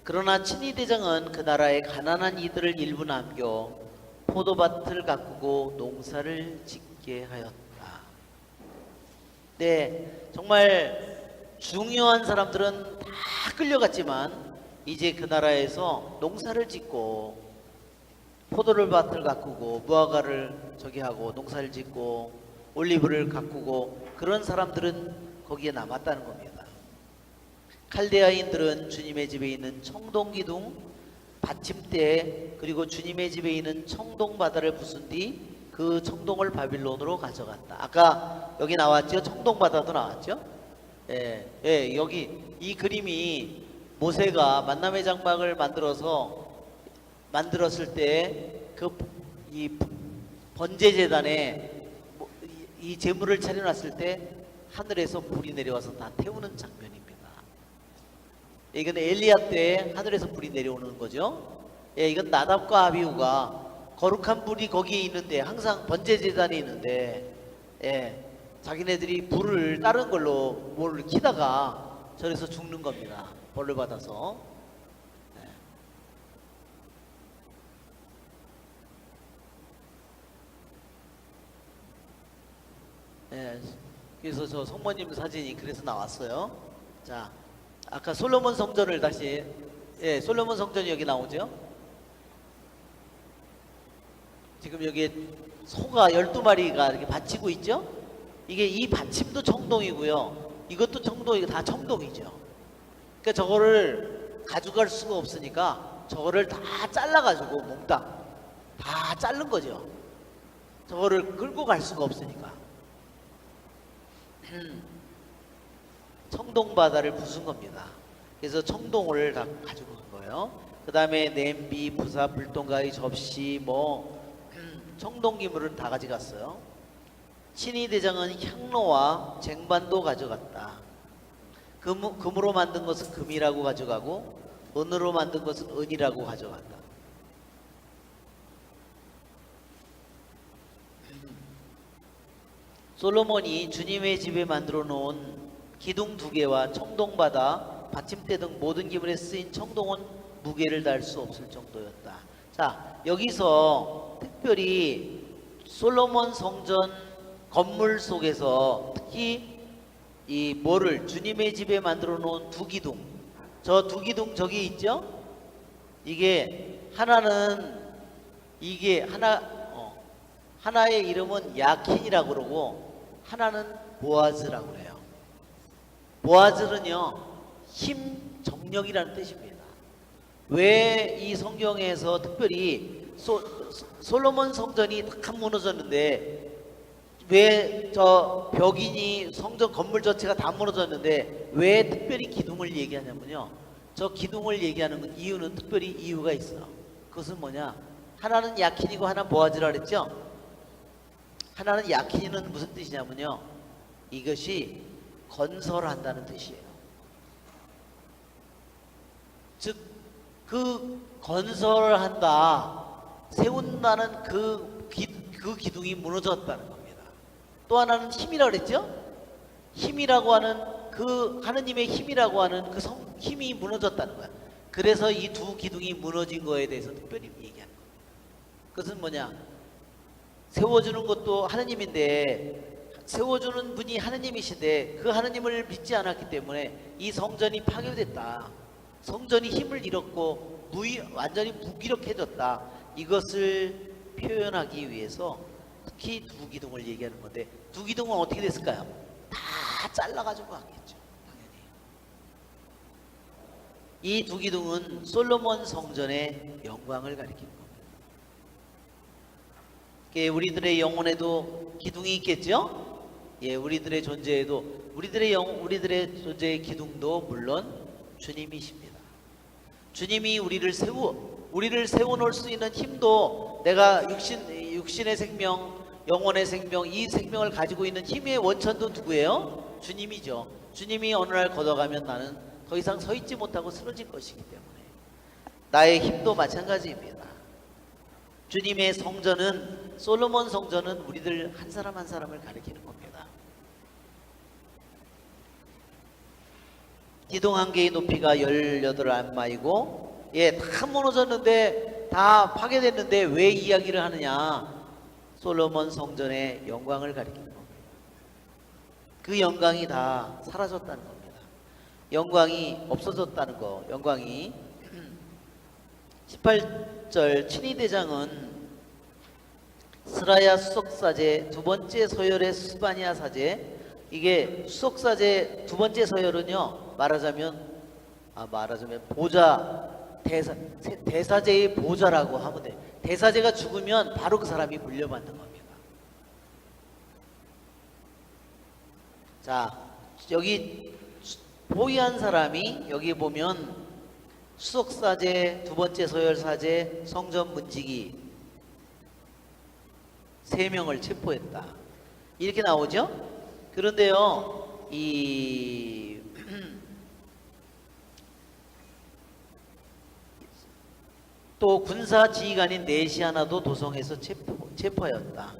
그러나 친위 대장은 그 나라의 가난한 이들을 일부 남겨 포도밭을 가꾸고 농사를 짓게 하였다. 네, 정말 중요한 사람들은 다 끌려갔지만 이제 그 나라에서 농사를 짓고 포도를 밭을 가꾸고 무화과를 하고 농사를 짓고 올리브를 가꾸고 그런 사람들은 거기에 남았다는 겁니다. 칼데아인들은 주님의 집에 있는 청동기둥 받침대 그리고 주님의 집에 있는 청동바다를 부순 뒤 그 청동을 바빌론으로 가져갔다. 아까 여기 나왔죠? 청동바다도 나왔죠? 예, 예, 여기 이 그림이 모세가 만남의 장막을 만들었을 때 그 이 번제 제단에 이 제물을 차려놨을 때 하늘에서 불이 내려와서 다 태우는 장면입니다. 이건 엘리야 때 하늘에서 불이 내려오는 거죠. 예, 이건 나답과 아비후가 거룩한 불이 거기에 있는데 항상 번제 제단에 있는데 예, 자기네들이 불을 다른 걸로 뭘 키다가 저래서 죽는 겁니다. 벌을 받아서. 예, 그래서 저 성모님 사진이 그래서 나왔어요. 자, 아까 솔로몬 성전을 다시 예, 솔로몬 성전이 여기 나오죠. 지금 여기에 소가 12마리가 이렇게 받치고 있죠. 이게 이 받침도 청동이고요. 이것도 청동이고 다 청동이죠. 그러니까 저거를 가져갈 수가 없으니까 저거를 다 잘라가지고 몽땅 다 자른 거죠. 저거를 끌고 갈 수가 없으니까 청동바다를 부순 겁니다. 그래서 청동을 다 가지고 간 거예요. 그 다음에 냄비, 부사, 불똥가위, 접시 청동기물은 다 가져갔어요. 친위 대장은 향로와 쟁반도 가져갔다. 금으로 만든 것은 금이라고 가져가고 은으로 만든 것은 은이라고 가져갔다. 솔로몬이 주님의 집에 만들어 놓은 기둥 2개와 청동바다, 받침대 등 모든 기물에 쓰인 청동은 무게를 달 수 없을 정도였다. 자, 여기서 특별히 솔로몬 성전 건물 속에서 특히 이 뭐를 주님의 집에 만들어 놓은 2기둥, 저 2기둥 저기 있죠? 이게 하나는 하나의 이름은 야킨이라고 그러고 하나는 보아즈라고 그래요. 보아즈는요 힘, 정력이라는 뜻입니다. 왜 이 성경에서 특별히 솔로몬 성전이 탁 무너졌는데 왜 저 벽이니 성전 건물 자체가 다 무너졌는데 왜 특별히 기둥을 얘기하냐면요. 저 기둥을 얘기하는 이유는 특별히 이유가 있어요. 그것은 뭐냐? 하나는 야킨이고 하나는 보아즈라 그랬죠? 하나는 야킨이는 무슨 뜻이냐면요. 이것이 건설한다는 뜻이에요. 즉, 그 건설한다, 세운다는 그 기둥이 무너졌다는 겁니다. 또 하나는 힘이라고 그랬죠? 힘이라고 하는 그 하느님의 힘이라고 하는 그 힘이 무너졌다는 거야. 그래서 이 두 기둥이 무너진 거에 대해서 특별히 얘기하는 거예요. 그것은 뭐냐? 세워주는 것도 하느님인데, 세워주는 분이 하느님이신데 그 하느님을 믿지 않았기 때문에 이 성전이 파괴됐다. 성전이 힘을 잃었고 완전히 무기력해졌다. 이것을 표현하기 위해서 특히 두 기둥을 얘기하는 건데, 두 기둥은 어떻게 됐을까요? 다 잘라가지고 갔겠죠. 당연히. 이 두 기둥은 솔로몬 성전의 영광을 가리키는 겁니다. 우리들의 영혼에도 기둥이 있겠죠? 예, 우리들의 존재에도 우리들의 존재의 기둥도 물론 주님이십니다. 주님이 우리를 세워놓을 수 있는 힘도, 내가 육신의 생명, 영혼의 생명, 이 생명을 가지고 있는 힘의 원천도 누구예요? 주님이죠. 주님이 어느 날 걷어가면 나는 더 이상 서 있지 못하고 쓰러질 것이기 때문에 나의 힘도 마찬가지입니다. 주님의 성전은, 솔로몬 성전은 우리들 한 사람 한 사람을 가리키는 겁니다. 기둥 한 개의 높이가 18안마이고, 예, 다 무너졌는데, 다 파괴됐는데 왜 이야기를 하느냐? 솔로몬 성전의 영광을 가리키는 겁니다. 그 영광이 다 사라졌다는 겁니다. 영광이 없어졌다는 거. 영광이 18절 친위대장은 스라야 수석사제, 두 번째 서열의 스바냐 사제. 이게 수석사제 두 번째 서열은요, 말하자면 보좌, 대사제의 보좌라고 하면 돼. 대사제가 죽으면 바로 그 사람이 물려받는 겁니다. 자, 여기 보위한 사람이, 여기 보면 수석사제, 두 번째 서열사제, 성전 문지기 3명을 체포했다. 이렇게 나오죠? 그런데요, 또 군사 지휘관인 네시아나도 도성에서 체포하였다.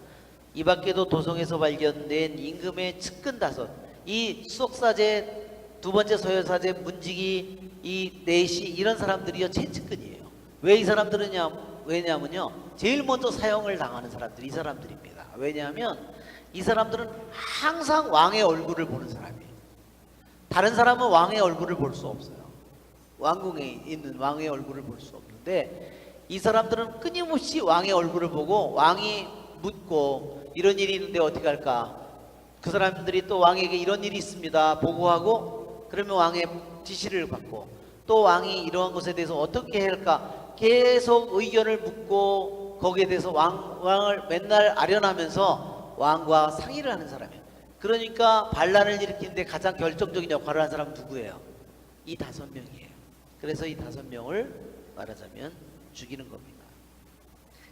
이 밖에도 도성에서 발견된 임금의 측근 5, 이 수석사제, 두 번째 서열사제, 문지기, 이 네시, 이런 사람들이요 최측근이에요. 왜 이 사람들은요? 왜냐하면요, 제일 먼저 사형을 당하는 사람들이 이 사람들입니다. 왜냐하면 이 사람들은 항상 왕의 얼굴을 보는 사람이에요. 다른 사람은 왕의 얼굴을 볼 수 없어요. 왕궁에 있는 왕의 얼굴을 볼 수 없는데, 이 사람들은 끊임없이 왕의 얼굴을 보고, 왕이 묻고 이런 일이 있는데 어떻게 할까? 그 사람들이 또 왕에게 이런 일이 있습니다 보고하고, 그러면 왕의 지시를 받고, 또 왕이 이러한 것에 대해서 어떻게 해야 할까? 계속 의견을 묻고, 거기에 대해서 왕을 맨날 아련하면서 왕과 상의를 하는 사람이에요. 그러니까 반란을 일으키는데 가장 결정적인 역할을 한 사람은 누구예요? 이 5명이에요. 그래서 이 5명을 말하자면 죽이는 겁니다.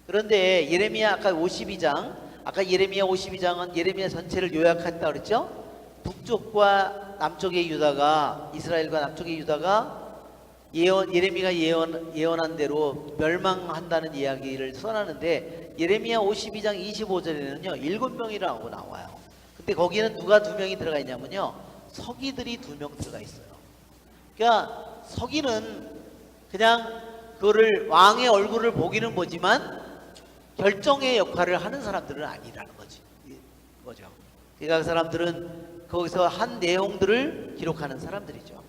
그런데 예레미야 아까 52장, 아까 예레미야 52장은 예레미야 전체를 요약했다 그랬죠? 북쪽과 남쪽의 유다가, 이스라엘과 남쪽의 유다가 예레미야가 예언한 대로 멸망한다는 이야기를 선하는데, 예레미야 52장 25절에는요 7명이라고 나와요. 근데 거기에는 누가 2명이 들어가 있냐면요, 서기들이 2명 들어가 있어요. 그러니까 서기는 그냥 그거를 왕의 얼굴을 보기는 보지만 결정의 역할을 하는 사람들은 아니라는 거죠. 그러니까 그 사람들은 거기서 한 내용들을 기록하는 사람들이죠.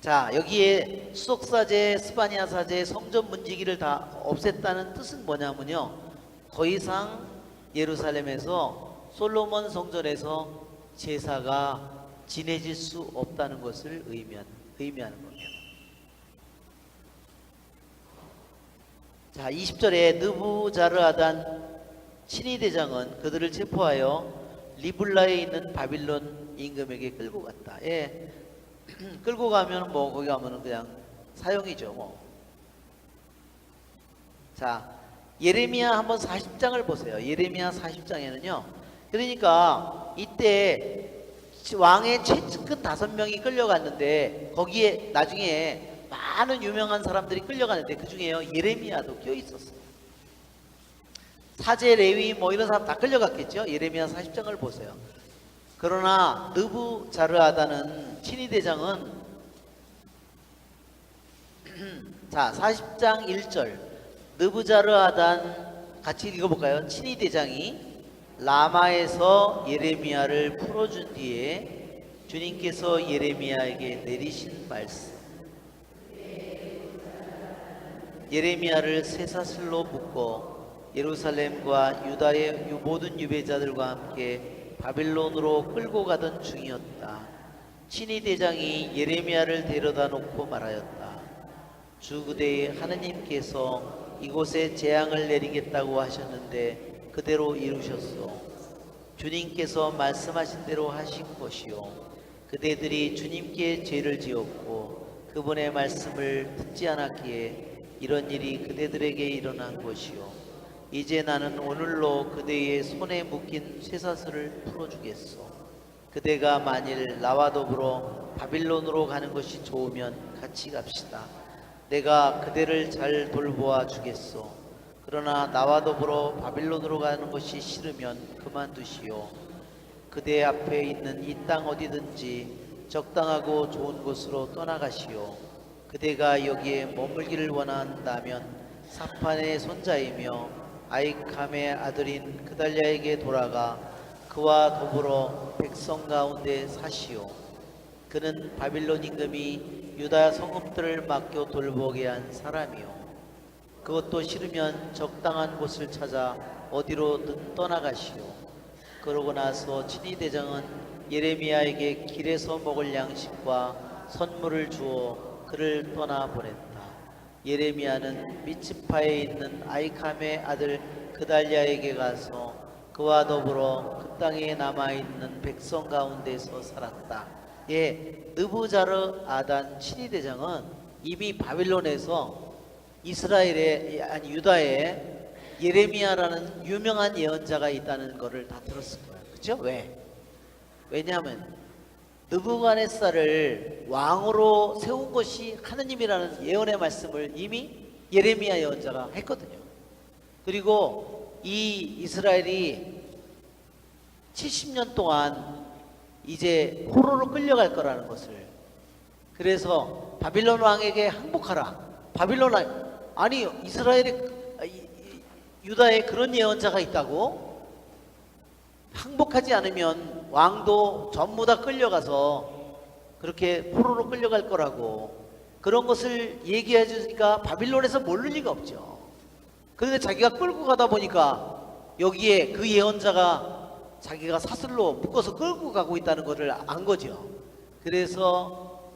자, 여기에 수석사제, 스바냐 사제, 성전 문지기를 다 없앴다는 뜻은 뭐냐면요, 더 이상 예루살렘에서 솔로몬 성전에서 제사가 지내질 수 없다는 것을 의미하는 겁니다. 자, 20절에 느부자르아단 친위대장은 그들을 체포하여 리블라에 있는 바빌론 임금에게 끌고 갔다. 예. 끌고 가면 뭐 거기 가면은 그냥 사형이죠. 뭐. 자, 예레미야 한번 40장을 보세요. 예레미야 40장에는요. 그러니까 이때 왕의 최측근 5명이 끌려갔는데 거기에 나중에 많은 유명한 사람들이 끌려가는데 그 중에요 예레미야도 껴 있었어요. 사제, 레위 뭐 이런 사람 다 끌려갔겠죠. 예레미야 40장을 보세요. 그러나 느부자르아단은 친위대장은 자 40장 1절 느부자르아단 같이 읽어볼까요? 친위대장이 라마에서 예레미야를 풀어준 뒤에 주님께서 예레미야에게 내리신 말씀, 예레미야를 쇠사슬로 묶어 예루살렘과 유다의 모든 유배자들과 함께 바빌론으로 끌고 가던 중이었다. 친위대장이 예레미야를 데려다 놓고 말하였다. 주 그대의 하느님께서 이곳에 재앙을 내리겠다고 하셨는데 그대로 이루셨소. 주님께서 말씀하신 대로 하신 것이요. 그대들이 주님께 죄를 지었고 그분의 말씀을 듣지 않았기에 이런 일이 그대들에게 일어난 것이요. 이제 나는 오늘로 그대의 손에 묶인 쇠사슬을 풀어주겠소. 그대가 만일 나와 더불어 바빌론으로 가는 것이 좋으면 같이 갑시다. 내가 그대를 잘 돌보아 주겠소. 그러나 나와 더불어 바빌론으로 가는 것이 싫으면 그만두시오. 그대 앞에 있는 이 땅 어디든지 적당하고 좋은 곳으로 떠나가시오. 그대가 여기에 머물기를 원한다면 사판의 손자이며 아이캄의 아들인 그달랴에게 돌아가 그와 더불어 백성 가운데 사시오. 그는 바빌론 임금이 유다 성읍들을 맡겨 돌보게 한 사람이요. 그것도 싫으면 적당한 곳을 찾아 어디로든 떠나가시오. 그러고 나서 친위대장은 예레미야에게 길에서 먹을 양식과 선물을 주어 그를 떠나 보냈다. 예레미야는 미츠파에 있는 아이캄의 아들 그달랴에게 가서 그와 더불어 그 땅에 남아있는 백성 가운데서 살았다. 예, 느부자르아단 친위대장은 이미 바빌론에서 이스라엘의 아니 유다에 예레미야라는 유명한 예언자가 있다는 것을 다 들었을 거예요. 그렇죠? 왜? 왜냐하면 느부갓네살을 왕으로 세운 것이 하느님이라는 예언의 말씀을 이미 예레미야 예언자가 했거든요. 그리고 이 이스라엘이 70년 동안 이제 포로로 끌려갈 거라는 것을, 그래서 바빌론 왕에게 항복하라. 바빌론 왕, 아니 이스라엘에 유다에 그런 예언자가 있다고? 항복하지 않으면 왕도 전부 다 끌려가서 그렇게 포로로 끌려갈 거라고, 그런 것을 얘기해 주니까 바빌론에서 모를 리가 없죠. 그런데 자기가 끌고 가다 보니까 여기에 그 예언자가 자기가 사슬로 묶어서 끌고 가고 있다는 것을 안 거죠. 그래서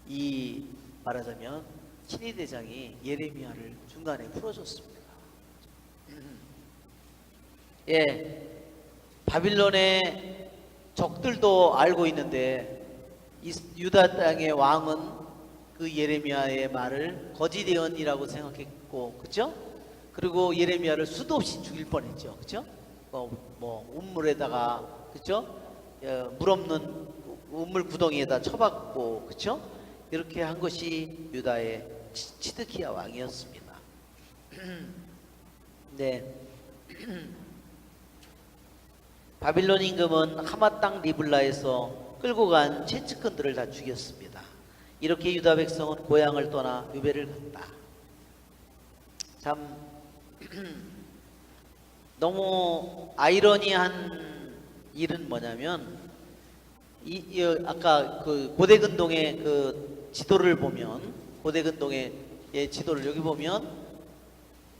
이 말하자면 친위대장이 예레미야를 중간에 풀어줬습니다. 예, 바빌론의 적들도 알고 있는데 유다 땅의 왕은 그 예레미야의 말을 거짓 예언이라고 생각했고, 그렇죠? 그리고 예레미야를 수도 없이 죽일 뻔했죠, 그렇죠? 뭐 운물에다가, 그렇죠? 물 없는 운물 구덩이에다 쳐박고, 그렇죠? 이렇게 한 것이 유다의 치드키야 왕이었습니다. 네. 바빌론 임금은 하마 땅 리블라에서 끌고 간 최측근들을 다 죽였습니다. 이렇게 유다 백성은 고향을 떠나 유배를 갔다. 참 너무 아이러니한 일은 뭐냐면 아까 그 고대근동의 그 지도를 보면, 고대근동의 지도를 여기 보면,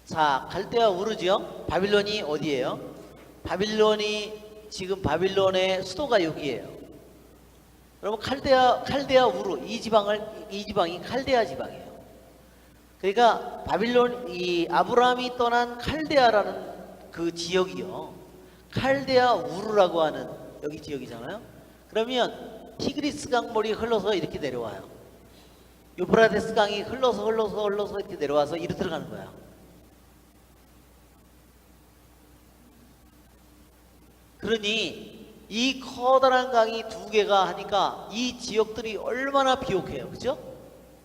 자 갈대아 우르지요. 바빌론이 어디예요? 바빌론이 지금 바빌론의 수도가 여기예요. 여러분 칼데아 우르 이 지방이 칼데아 지방이에요. 그러니까 바빌론 이 아브라함이 떠난 칼데아라는 그 지역이요. 칼데아 우르라고 하는 여기 지역이잖아요. 그러면 티그리스 강물이 흘러서 이렇게 내려와요. 유프라테스 강이 흘러서 이렇게 내려와서 이리 들어가는 거야. 그러니 이 커다란 강이 두 개가 하니까 이 지역들이 얼마나 비옥해요. 그죠?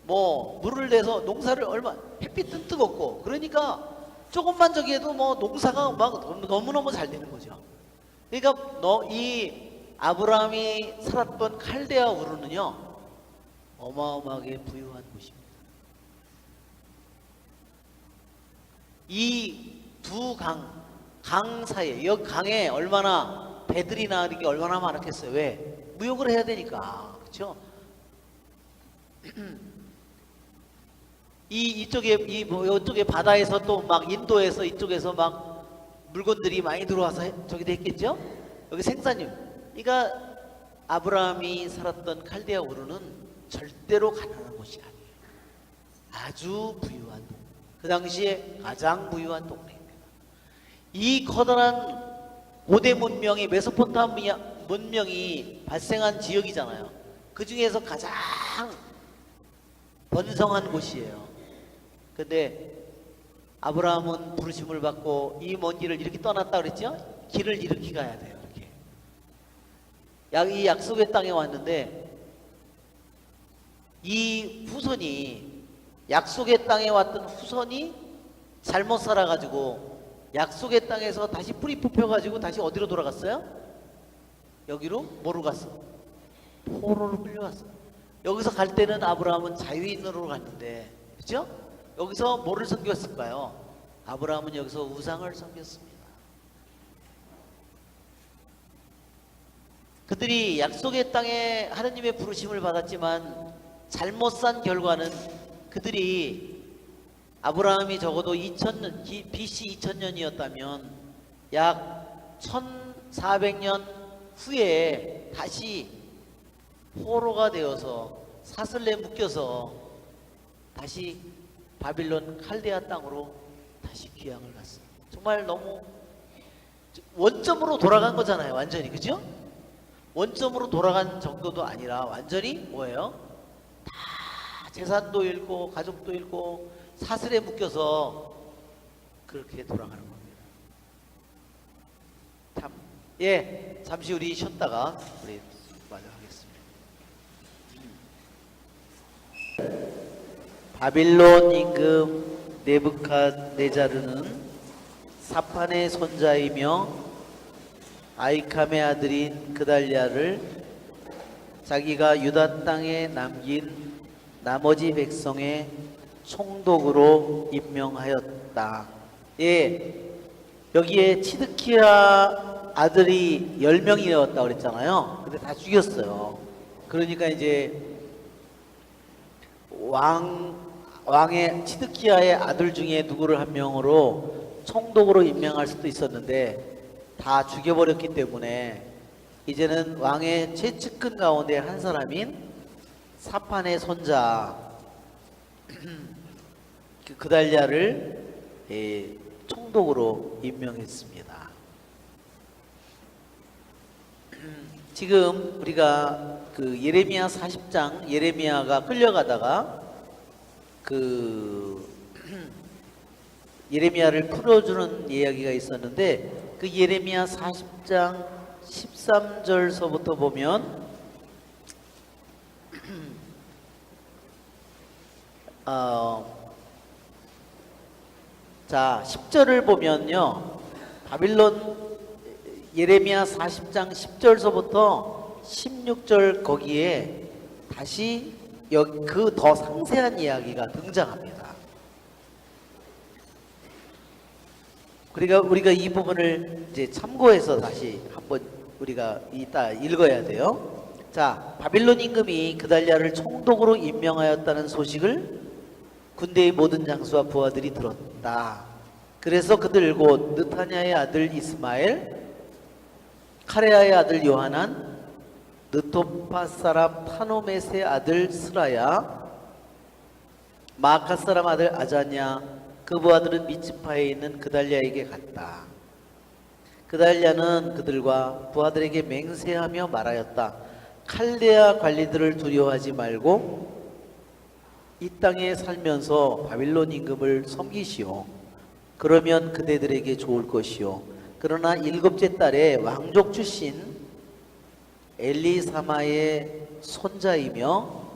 뭐 물을 내서 농사를 햇빛은 뜨겁고 그러니까 조금만 저기 해도 뭐 농사가 막 너무너무 잘 되는 거죠. 그러니까 이 아브라함이 살았던 칼데아 우르는요 어마어마하게 부유한 곳입니다. 이 두 강 사이에 이 강에 얼마나 배들이 나는 게 얼마나 많았겠어요. 왜? 무역을 해야 되니까. 그렇죠? 이쪽에 바다에서 또 막 인도에서 이쪽에서 막 물건들이 많이 들어와서 저기도 했겠죠? 여기 생산용. 그러니까 아브라함이 살았던 칼데아 우르는 절대로 가난한 곳이 아니에요. 아주 부유한 동네. 그 당시에 가장 부유한 동네입니다. 이 커다란 고대 문명이 메소포타미아 문명이 발생한 지역이잖아요. 그 중에서 가장 번성한 곳이에요. 근데 아브라함은 부르심을 받고 이 먼 길을 이렇게 떠났다 그랬죠? 길을 이렇게 가야 돼요. 이렇게. 이 약속의 땅에 왔는데 이 후손이 약속의 땅에 왔던 후손이 잘못 살아가지고 약속의 땅에서 다시 뿌리 뽑혀가지고 다시 어디로 돌아갔어요? 여기로 뭐로 갔어? 포로로 끌려갔어. 여기서 갈 때는 아브라함은 자유인으로 갔는데, 그죠? 여기서 뭐를 섬겼을까요? 아브라함은 여기서 우상을 섬겼습니다. 그들이 약속의 땅에 하느님의 부르심을 받았지만 잘못 산 결과는 그들이 아브라함이 적어도 2000년, BC 2000년이었다면 약 1400년 후에 다시 포로가 되어서 사슬에 묶여서 다시 바빌론 칼데아 땅으로 다시 귀향을 갔어요. 정말 너무 원점으로 돌아간 거잖아요. 완전히. 그죠? 원점으로 돌아간 정도도 아니라 완전히 뭐예요? 다 재산도 잃고 가족도 잃고 사슬에 묶여서 그렇게 돌아가는 겁니다. 참, 예, 잠시 우리 쉬었다가 우리 마저 하겠습니다. 바빌론 임금 네부갓네자르는 사판의 손자이며 아이캄의 아들인 그달랴를 자기가 유다 땅에 남긴 나머지 백성의 총독으로 임명하였다. 예, 여기에 치드키야 아들이 10명이었다고 그랬잖아요. 근데 다 죽였어요. 그러니까 이제 왕의 치드키야의 아들 중에 누구를 한 명으로 총독으로 임명할 수도 있었는데 다 죽여버렸기 때문에 이제는 왕의 최측근 가운데 한 사람인 사판의 손자 그달랴를 총독으로 임명했습니다. 지금 우리가 그 예레미야 40장 예레미야가 끌려가다가 그 예레미야를 풀어주는 이야기가 있었는데 그 예레미야 40장 13절서부터 보면 자 10절을 보면요 바빌론 예레미야 40장 10절서부터 16절 거기에 다시 그 더 상세한 이야기가 등장합니다. 그러니까 우리가 이 부분을 이제 참고해서 다시 한번 우리가 이따 읽어야 돼요. 자, 바빌론 임금이 그달랴를 총독으로 임명하였다는 소식을 군대의 모든 장수와 부하들이 들었다. 그래서 그들 곧 느타냐의 아들 이스마엘, 카레아의 아들 요하난, 느토파 사람 타노메스의 아들 스라야, 마카 사람 아들 아자냐, 그 부하들은 미츠파에 있는 그달랴에게 갔다. 그달랴는 그들과 부하들에게 맹세하며 말하였다. 칼데아 관리들을 두려워하지 말고 이 땅에 살면서 바빌론 임금을 섬기시오. 그러면 그대들에게 좋을 것이요. 그러나 7째 달에 왕족 출신 엘리사마의 손자이며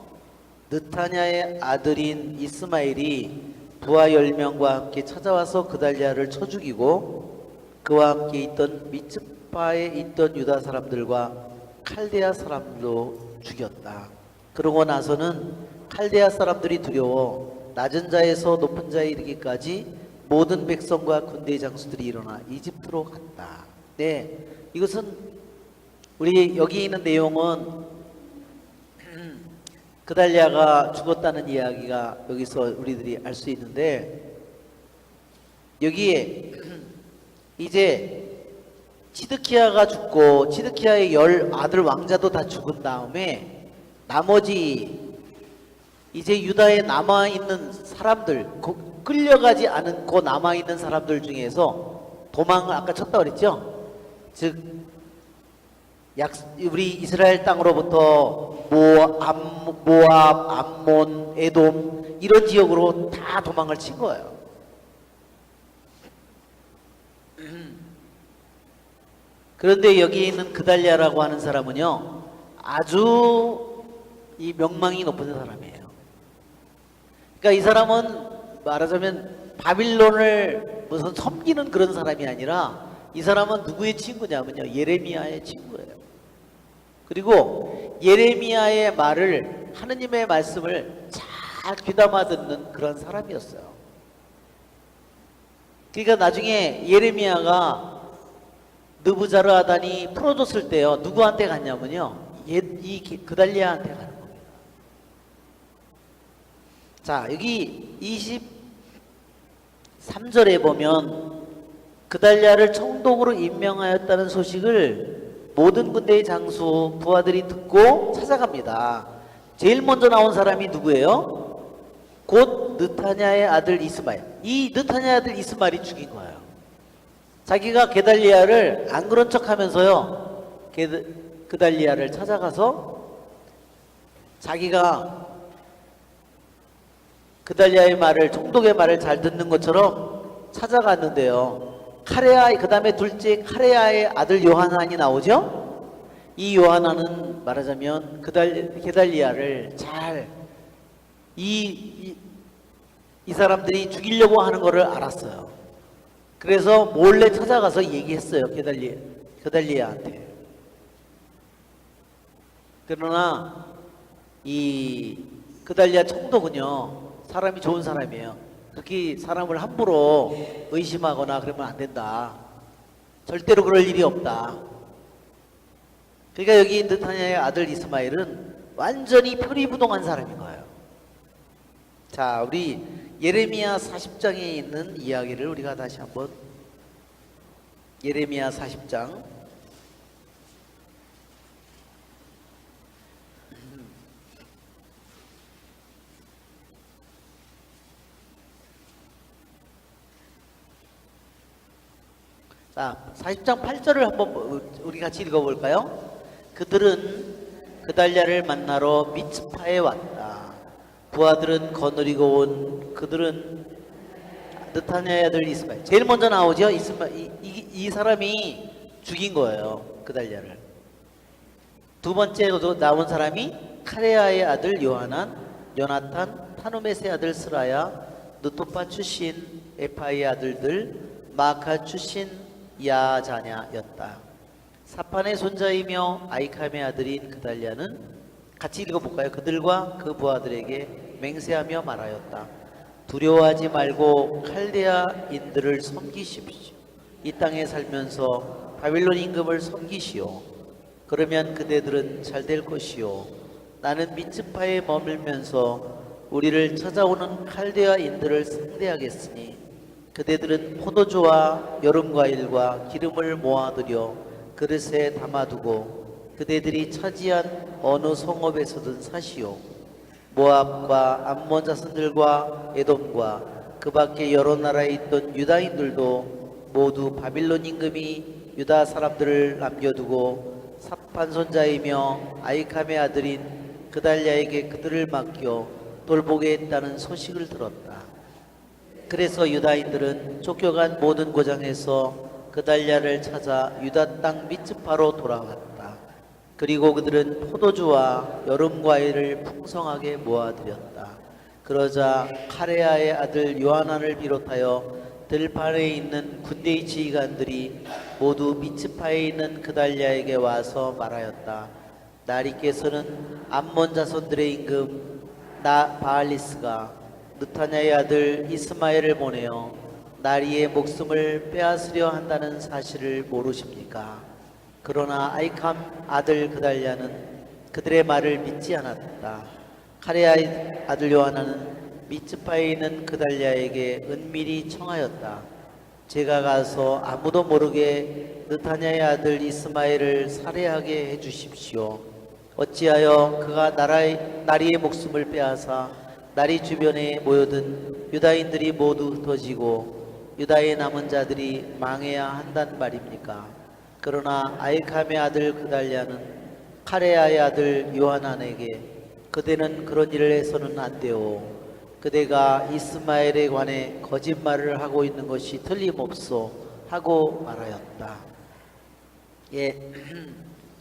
느타냐의 아들인 이스마엘이 부하 10명과 함께 찾아와서 그달랴를 쳐 죽이고 그와 함께 있던 미츠파에 있던 유다 사람들과 칼데아 사람도 죽였다. 그러고 나서는 칼데아 사람들이 두려워 낮은 자에서 높은 자에 이르기까지 모든 백성과 군대 장수들이 일어나 이집트로 갔다. 네, 이것은 우리 여기 있는 내용은 그달랴가 죽었다는 이야기가 여기서 우리들이 알 수 있는데, 여기에 이제 치드키야가 죽고 치드키야의 10 아들 왕자도 다 죽은 다음에 나머지 이제 유다에 남아있는 사람들, 끌려가지 않고 남아있는 사람들 중에서 도망을 아까 쳤다 그랬죠. 즉 우리 이스라엘 땅으로부터 모압, 암몬, 에돔 이런 지역으로 다 도망을 친 거예요. 그런데 여기 있는 그달랴라고 하는 사람은요, 아주 이 명망이 높은 사람이에요. 그러니까 이 사람은 말하자면 바빌론을 무슨 섬기는 그런 사람이 아니라 이 사람은 누구의 친구냐면요, 예레미야의 친구예요. 그리고 예레미야의 말을, 하느님의 말씀을 잘 귀담아 듣는 그런 사람이었어요. 그러니까 나중에 예레미야가 느부자르하단이 풀어줬을 때요, 누구한테 갔냐면요, 이 그달랴한테 가는 겁니다. 자, 여기 23절에 보면 그달랴를 총독으로 임명하였다는 소식을 모든 군대의 장수 부하들이 듣고 찾아갑니다. 제일 먼저 나온 사람이 누구예요? 곧 느타냐의 아들 이스마엘. 이 느타냐의 아들 이스마엘이 죽인 거예요. 자기가 게달리아를 안 그런 척 하면서요, 그달리아를 찾아가서 자기가 그달리아의 말을, 총독의 말을 잘 듣는 것처럼 찾아갔는데요, 카레아, 그 다음에 둘째 카레아의 아들 요하난이 나오죠. 이 요하난은 말하자면 게달리아를 잘 이 사람들이 죽이려고 하는 것을 알았어요. 그래서 몰래 찾아가서 얘기했어요, 게달리아한테. 그러나 이 그달리아 총독은요, 사람이 좋은 사람이에요. 그렇게 사람을 함부로 의심하거나 그러면 안 된다. 절대로 그럴 일이 없다. 그러니까 여기 느타냐의 아들 이스마엘은 완전히 표리부동한 사람인 거예요. 자, 우리 예레미야 40장에 있는 이야기를 우리가 다시 한번, 예레미야 40장 자, 40장 8절을 한번 우리 같이 읽어볼까요? 그들은 그달랴를 만나러 미츠파에 왔다. 부하들은 거느리고 온 그들은 느타냐의 아들 이스마엘. 제일 먼저 나오죠. 이 사람이 죽인 거예요, 그달랴를. 두 번째로 나온 사람이 카레아의 아들 요하난, 요나탄, 타누메스의 아들 스라야, 느토파 출신 에파의 아들들, 마카 출신 야자냐였다. 사판의 손자이며 아이캄의 아들인 그달랴는, 같이 읽어볼까요? 그들과 그 부하들에게 맹세하며 말하였다. 두려워하지 말고 칼데아인들을 섬기십시오. 이 땅에 살면서 바빌론 임금을 섬기시오. 그러면 그대들은 잘 될 것이요. 나는 미츠파에 머물면서 우리를 찾아오는 칼데아인들을 상대하겠으니 그대들은 포도주와 여름과일과 기름을 모아들여 그릇에 담아두고 그대들이 차지한 어느 성읍에서든 사시오. 모압과 암몬 자손들과 에돔과 그 밖에 여러 나라에 있던 유다인들도 모두 바빌론 임금이 유다 사람들을 남겨두고 삽판 손자이며 아이캄의 아들인 그달랴에게 그들을 맡겨 돌보게 했다는 소식을 들었다. 그래서 유다인들은 쫓겨간 모든 고장에서 그달랴를 찾아 유다 땅 미츠파로 돌아왔다. 그리고 그들은 포도주와 여름 과일을 풍성하게 모아들였다. 그러자 카레아의 아들 요하난을 비롯하여 들판에 있는 군대의 지휘관들이 모두 미츠파에 있는 그달랴에게 와서 말하였다. 나리께서는 암몬 자손들의 임금 바알리스가 느타냐의 아들 이스마엘을 보내어 나리의 목숨을 빼앗으려 한다는 사실을 모르십니까? 그러나 아이캄 아들 그달랴는 그들의 말을 믿지 않았다. 카레아의 아들 요하나는 미츠파에 있는 그달랴에게 은밀히 청하였다. 제가 가서 아무도 모르게 느타냐의 아들 이스마엘을 살해하게 해주십시오. 어찌하여 그가 나리의 목숨을 빼앗아 나리 주변에 모여든 유다인들이 모두 흩어지고 유다의 남은 자들이 망해야 한단 말입니까? 그러나 아이캄의 아들 그달랴는 카레아의 아들 요하난에게 그대는 그런 일을 해서는 안 돼요. 그대가 이스마엘에 관해 거짓말을 하고 있는 것이 틀림없소 하고 말하였다. 예,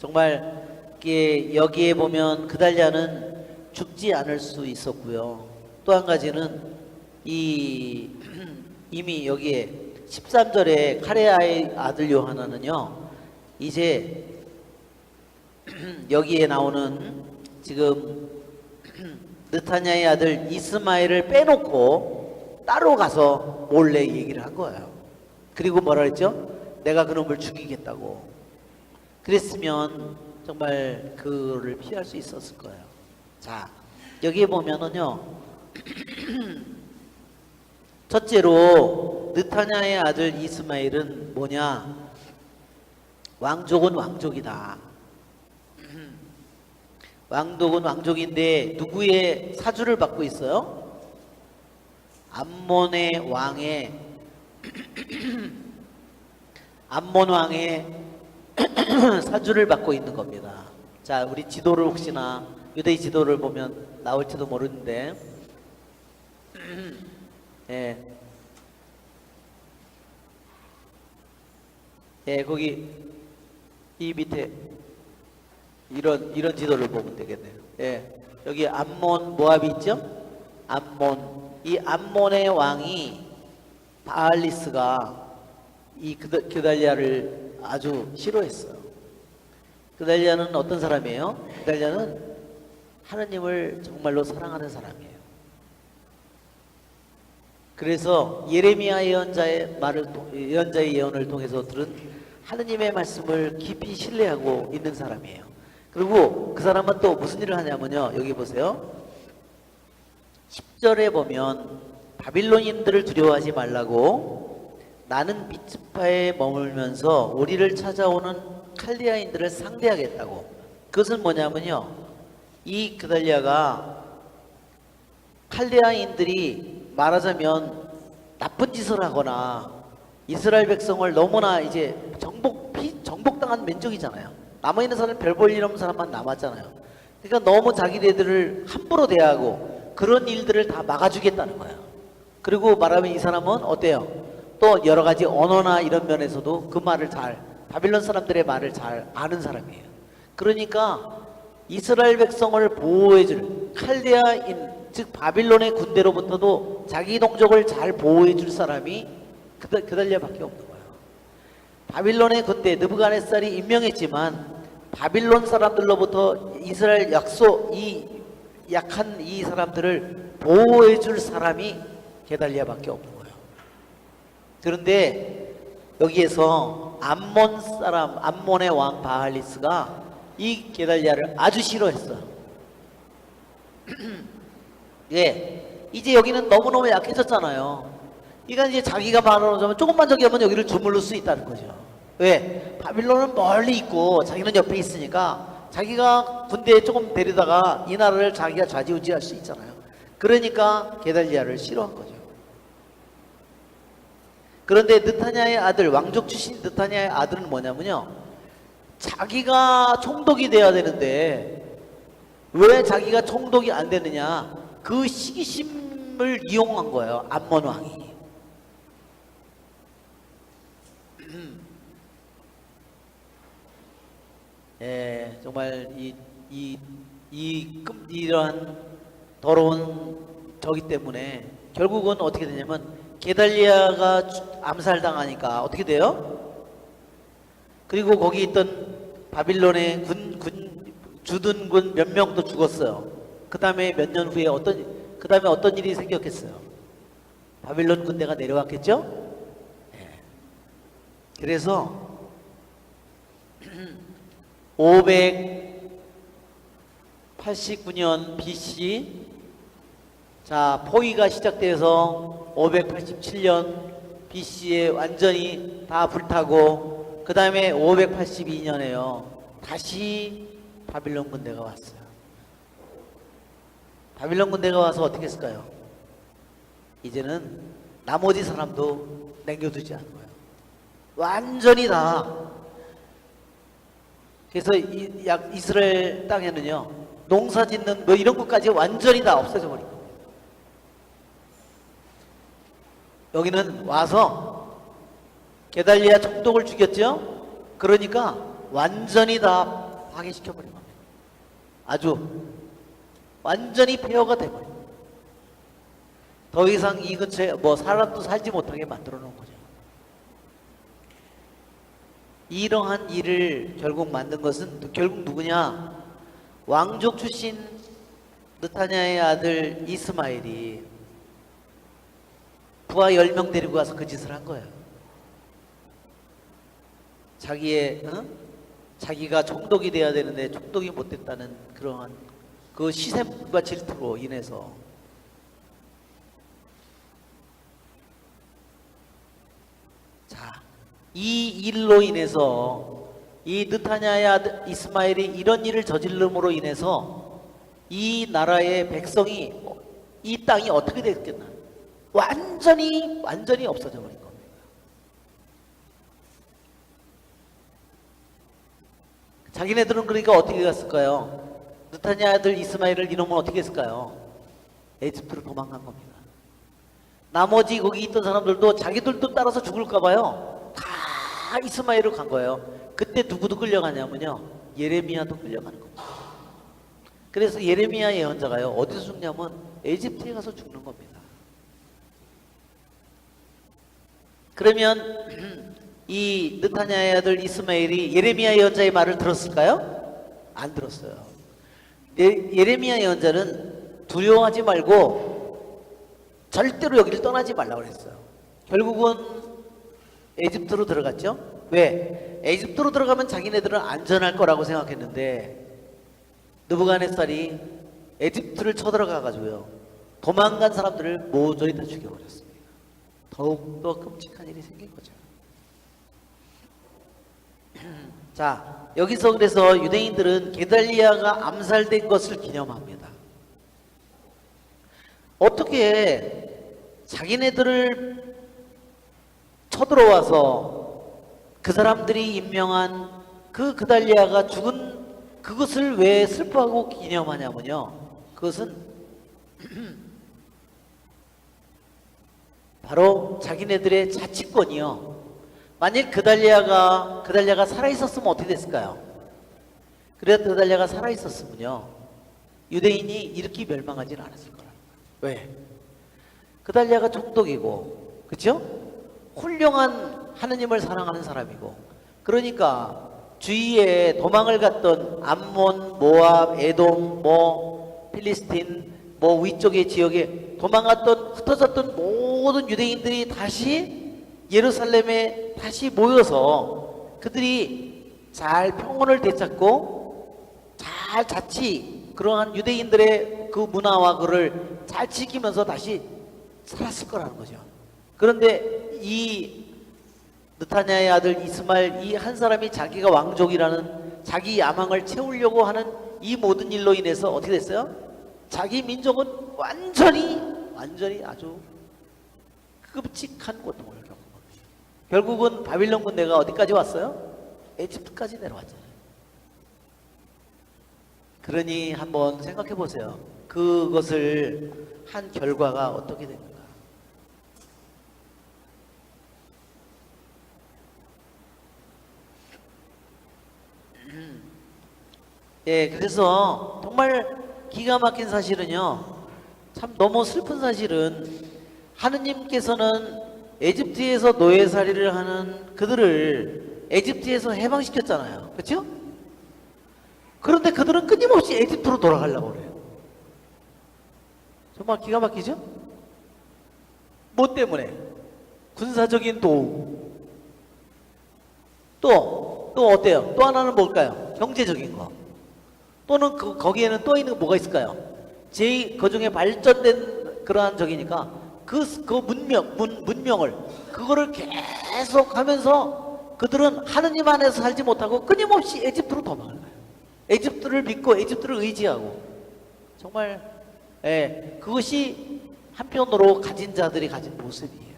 정말 여기에 보면 그달랴는 죽지 않을 수 있었고요. 또 한 가지는 이미 여기에 13절에 카레아의 아들 요하나는요, 이제 여기에 나오는 지금 느타냐의 아들 이스마엘을 빼놓고 따로 가서 몰래 얘기를 한 거예요. 그리고 뭐라 그랬죠? 내가 그놈을 죽이겠다고. 그랬으면 정말 그를 피할 수 있었을 거예요. 자, 여기에 보면은요, 첫째로 느타냐의 아들 이스마엘은 뭐냐? 왕족은 왕족이다. 왕족은 왕족인데 누구의 사주를 받고 있어요? 암몬의 왕의 암몬 왕의 사주를 받고 있는 겁니다. 자, 우리 지도를 혹시나 유대의 지도를 보면 나올지도 모르는데, 예, 예, 거기 이 밑에 이런 지도를 보면 되겠네요. 예, 여기 암몬 모압이 있죠? 암몬, 이 암몬의 왕이 바알리스가 이 그달랴를 아주 싫어했어요. 그달랴는 어떤 사람이에요? 그달랴는 하나님을 정말로 사랑하는 사람이에요. 그래서 예레미야 예언자의 예언자의 예언을 통해서 들은 하느님의 말씀을 깊이 신뢰하고 있는 사람이에요. 그리고 그 사람은 또 무슨 일을 하냐면요, 여기 보세요. 10절에 보면 바빌론인들을 두려워하지 말라고 나는 미츠파에 머물면서 우리를 찾아오는 칼디아인들을 상대하겠다고. 그것은 뭐냐면요, 이 그달랴가 칼디아인들이 말하자면 나쁜 짓을 하거나 이스라엘 백성을 너무나 이제 정복당한 민족이잖아요. 남아있는 사람은 별 볼 일 없는 사람만 남았잖아요. 그러니까 너무 자기네들을 함부로 대하고 그런 일들을 다 막아주겠다는 거예요. 그리고 말하면 이 사람은 어때요? 또 여러 가지 언어나 이런 면에서도 그 말을 바빌론 사람들의 말을 잘 아는 사람이에요. 그러니까 이스라엘 백성을 보호해줄 칼데아인, 즉 바빌론의 군대로부터도 자기 동족을 잘 보호해줄 사람이 그달랴밖에 없는 거예요. 바빌론의 군대 느부갓네살이 임명했지만 바빌론 사람들로부터 이스라엘 약한 이 사람들을 보호해줄 사람이 게달랴밖에 없는 거예요. 그런데 여기에서 암몬의 왕 바알리스가 이 게달랴를 아주 싫어했어요. 예, 이제 여기는 너무너무 약해졌잖아요. 그러니까 이제 자기가 말하자면 조금만 저기 하면 여기를 주물를 수 있다는 거죠. 왜? 바빌론은 멀리 있고 자기는 옆에 있으니까 자기가 군대에 조금 데리다가 이 나라를 자기가 좌지우지할 수 있잖아요. 그러니까 게달리아를 싫어한 거죠. 그런데 느타냐의 아들, 왕족 출신 느타냐의 아들은 뭐냐면요, 자기가 총독이 돼야 되는데 왜 자기가 총독이 안 되느냐, 그 시기심을 이용한 거예요, 암몬 왕이. 예, 정말 이러한 더러운 저기 때문에 결국은 어떻게 되냐면, 게달리아가 암살당하니까 어떻게 돼요? 그리고 거기 있던 바빌론의 주둔군 몇 명도 죽었어요. 그 다음에 몇 년 후에 어떤 일이 생겼겠어요? 바빌론 군대가 내려왔겠죠? 예. 그래서 589년 BC, 자, 포위가 시작돼서 587년 BC에 완전히 다 불타고, 그 다음에 582년에요 다시 바빌론 군대가 왔어요. 바빌론 군대가 와서 어떻게 했을까요? 이제는 나머지 사람도 남겨두지 않은 거예요. 완전히 다. 그래서 이스라엘 땅에는요, 농사 짓는 뭐 이런 것까지 완전히 다 없어져 버린 겁니다. 여기는 와서 게달리아 총독을 죽였죠. 그러니까 완전히 다 파괴시켜 버린 겁니다. 아주 완전히 폐허가 돼버린 겁니다. 더 이상 이 근처에 뭐 사람도 살지 못하게 만들어 놓은 거죠. 이러한 일을 결국 만든 것은 결국 누구냐? 왕족 출신 느타냐의 아들 이스마엘이 부하 10명 데리고 가서 그 짓을 한 거예요. 자기가 총독이 돼야 되는데 총독이 못 됐다는 그러한 그 시샘과 질투로 인해서. 자, 이 일로 인해서 이 느타냐의 아들 이스마엘이 이런 일을 저질름으로 인해서 이 나라의 백성이, 이 땅이 어떻게 됐겠나? 완전히 없어져 버린 겁니다. 자기네들은 그러니까 어떻게 갔을까요? 느타냐 아들 이스마엘을 이놈은 어떻게 했을까요? 에집트로 도망간 겁니다. 나머지 거기 있던 사람들도 자기들도 따라서 죽을까 봐요. 다 이스마엘로 간 거예요. 그때 누구도 끌려가냐면요, 예레미야도 끌려가는 겁니다. 그래서 예레미야 예언자가요, 어디서 죽냐면 에집트에 가서 죽는 겁니다. 그러면 이 느타냐의 아들 이스마엘이 예레미야 예언자의 말을 들었을까요? 안 들었어요. 예레미야 예언자는 두려워하지 말고 절대로 여기를 떠나지 말라고 했어요. 결국은 에집트로 들어갔죠. 왜? 에집트로 들어가면 자기네들은 안전할 거라고 생각했는데 느부갓네살이 에집트를 쳐들어가 가지고요, 도망간 사람들을 모조리 다 죽여버렸습니다. 더욱더 끔찍한 일이 생긴 거죠. 자, 여기서 그래서 유대인들은 게달리아가 암살된 것을 기념합니다. 어떻게 자기네들을 쳐들어와서 그 사람들이 임명한 그 게달리아가 죽은 그것을 왜 슬퍼하고 기념하냐면요, 그것은 바로 자기네들의 자치권이요, 만일 게달리아가 살아있었으면 어떻게 됐을까요? 그래도 게달리아가 살아있었으면요, 유대인이 이렇게 멸망하지는 않았을 거라는 거예요. 왜? 게달리아가 총독이고, 그렇죠? 훌륭한 하느님을 사랑하는 사람이고, 그러니까 주위에 도망을 갔던 암몬, 모압, 에돔, 필리스틴, 위쪽의 지역에 도망갔던, 흩어졌던 모든 유대인들이 다시 예루살렘에 다시 모여서 그들이 잘 평온을 되찾고 잘 그러한 유대인들의 그 문화와 그를 잘 지키면서 다시 살았을 거라는 거죠. 그런데 이 느타냐의 아들 이스마엘, 이 한 사람이 자기가 왕족이라는 자기 야망을 채우려고 하는 이 모든 일로 인해서 어떻게 됐어요? 자기 민족은 완전히 아주 끔찍한 고통을 겪은 겁니다. 결국은 바빌론 군대가 어디까지 왔어요? 에집트까지 내려왔잖아요. 그러니 한번 생각해 보세요. 그것을 한 결과가 어떻게 됩니까? 예, 그래서 정말 기가 막힌 사실은요, 참 너무 슬픈 사실은 하느님께서는 에집트에서 노예살이를 하는 그들을 에집트에서 해방시켰잖아요. 그렇죠? 그런데 그들은 끊임없이 에집트로 돌아가려고 그래요. 정말 기가 막히죠? 뭐 때문에? 군사적인 도움. 또 어때요? 또 하나는 뭘까요? 경제적인 거. 또는 거기에는 또 있는 거 뭐가 있을까요? 그 중에 발전된 그러한 적이니까 그 문명을 그거를 계속 하면서 그들은 하느님 안에서 살지 못하고 끊임없이 에집트로 도망을 가요. 에집트를 믿고 에집트를 의지하고 정말 그것이 한편으로 가진 자들이 가진 모습이에요.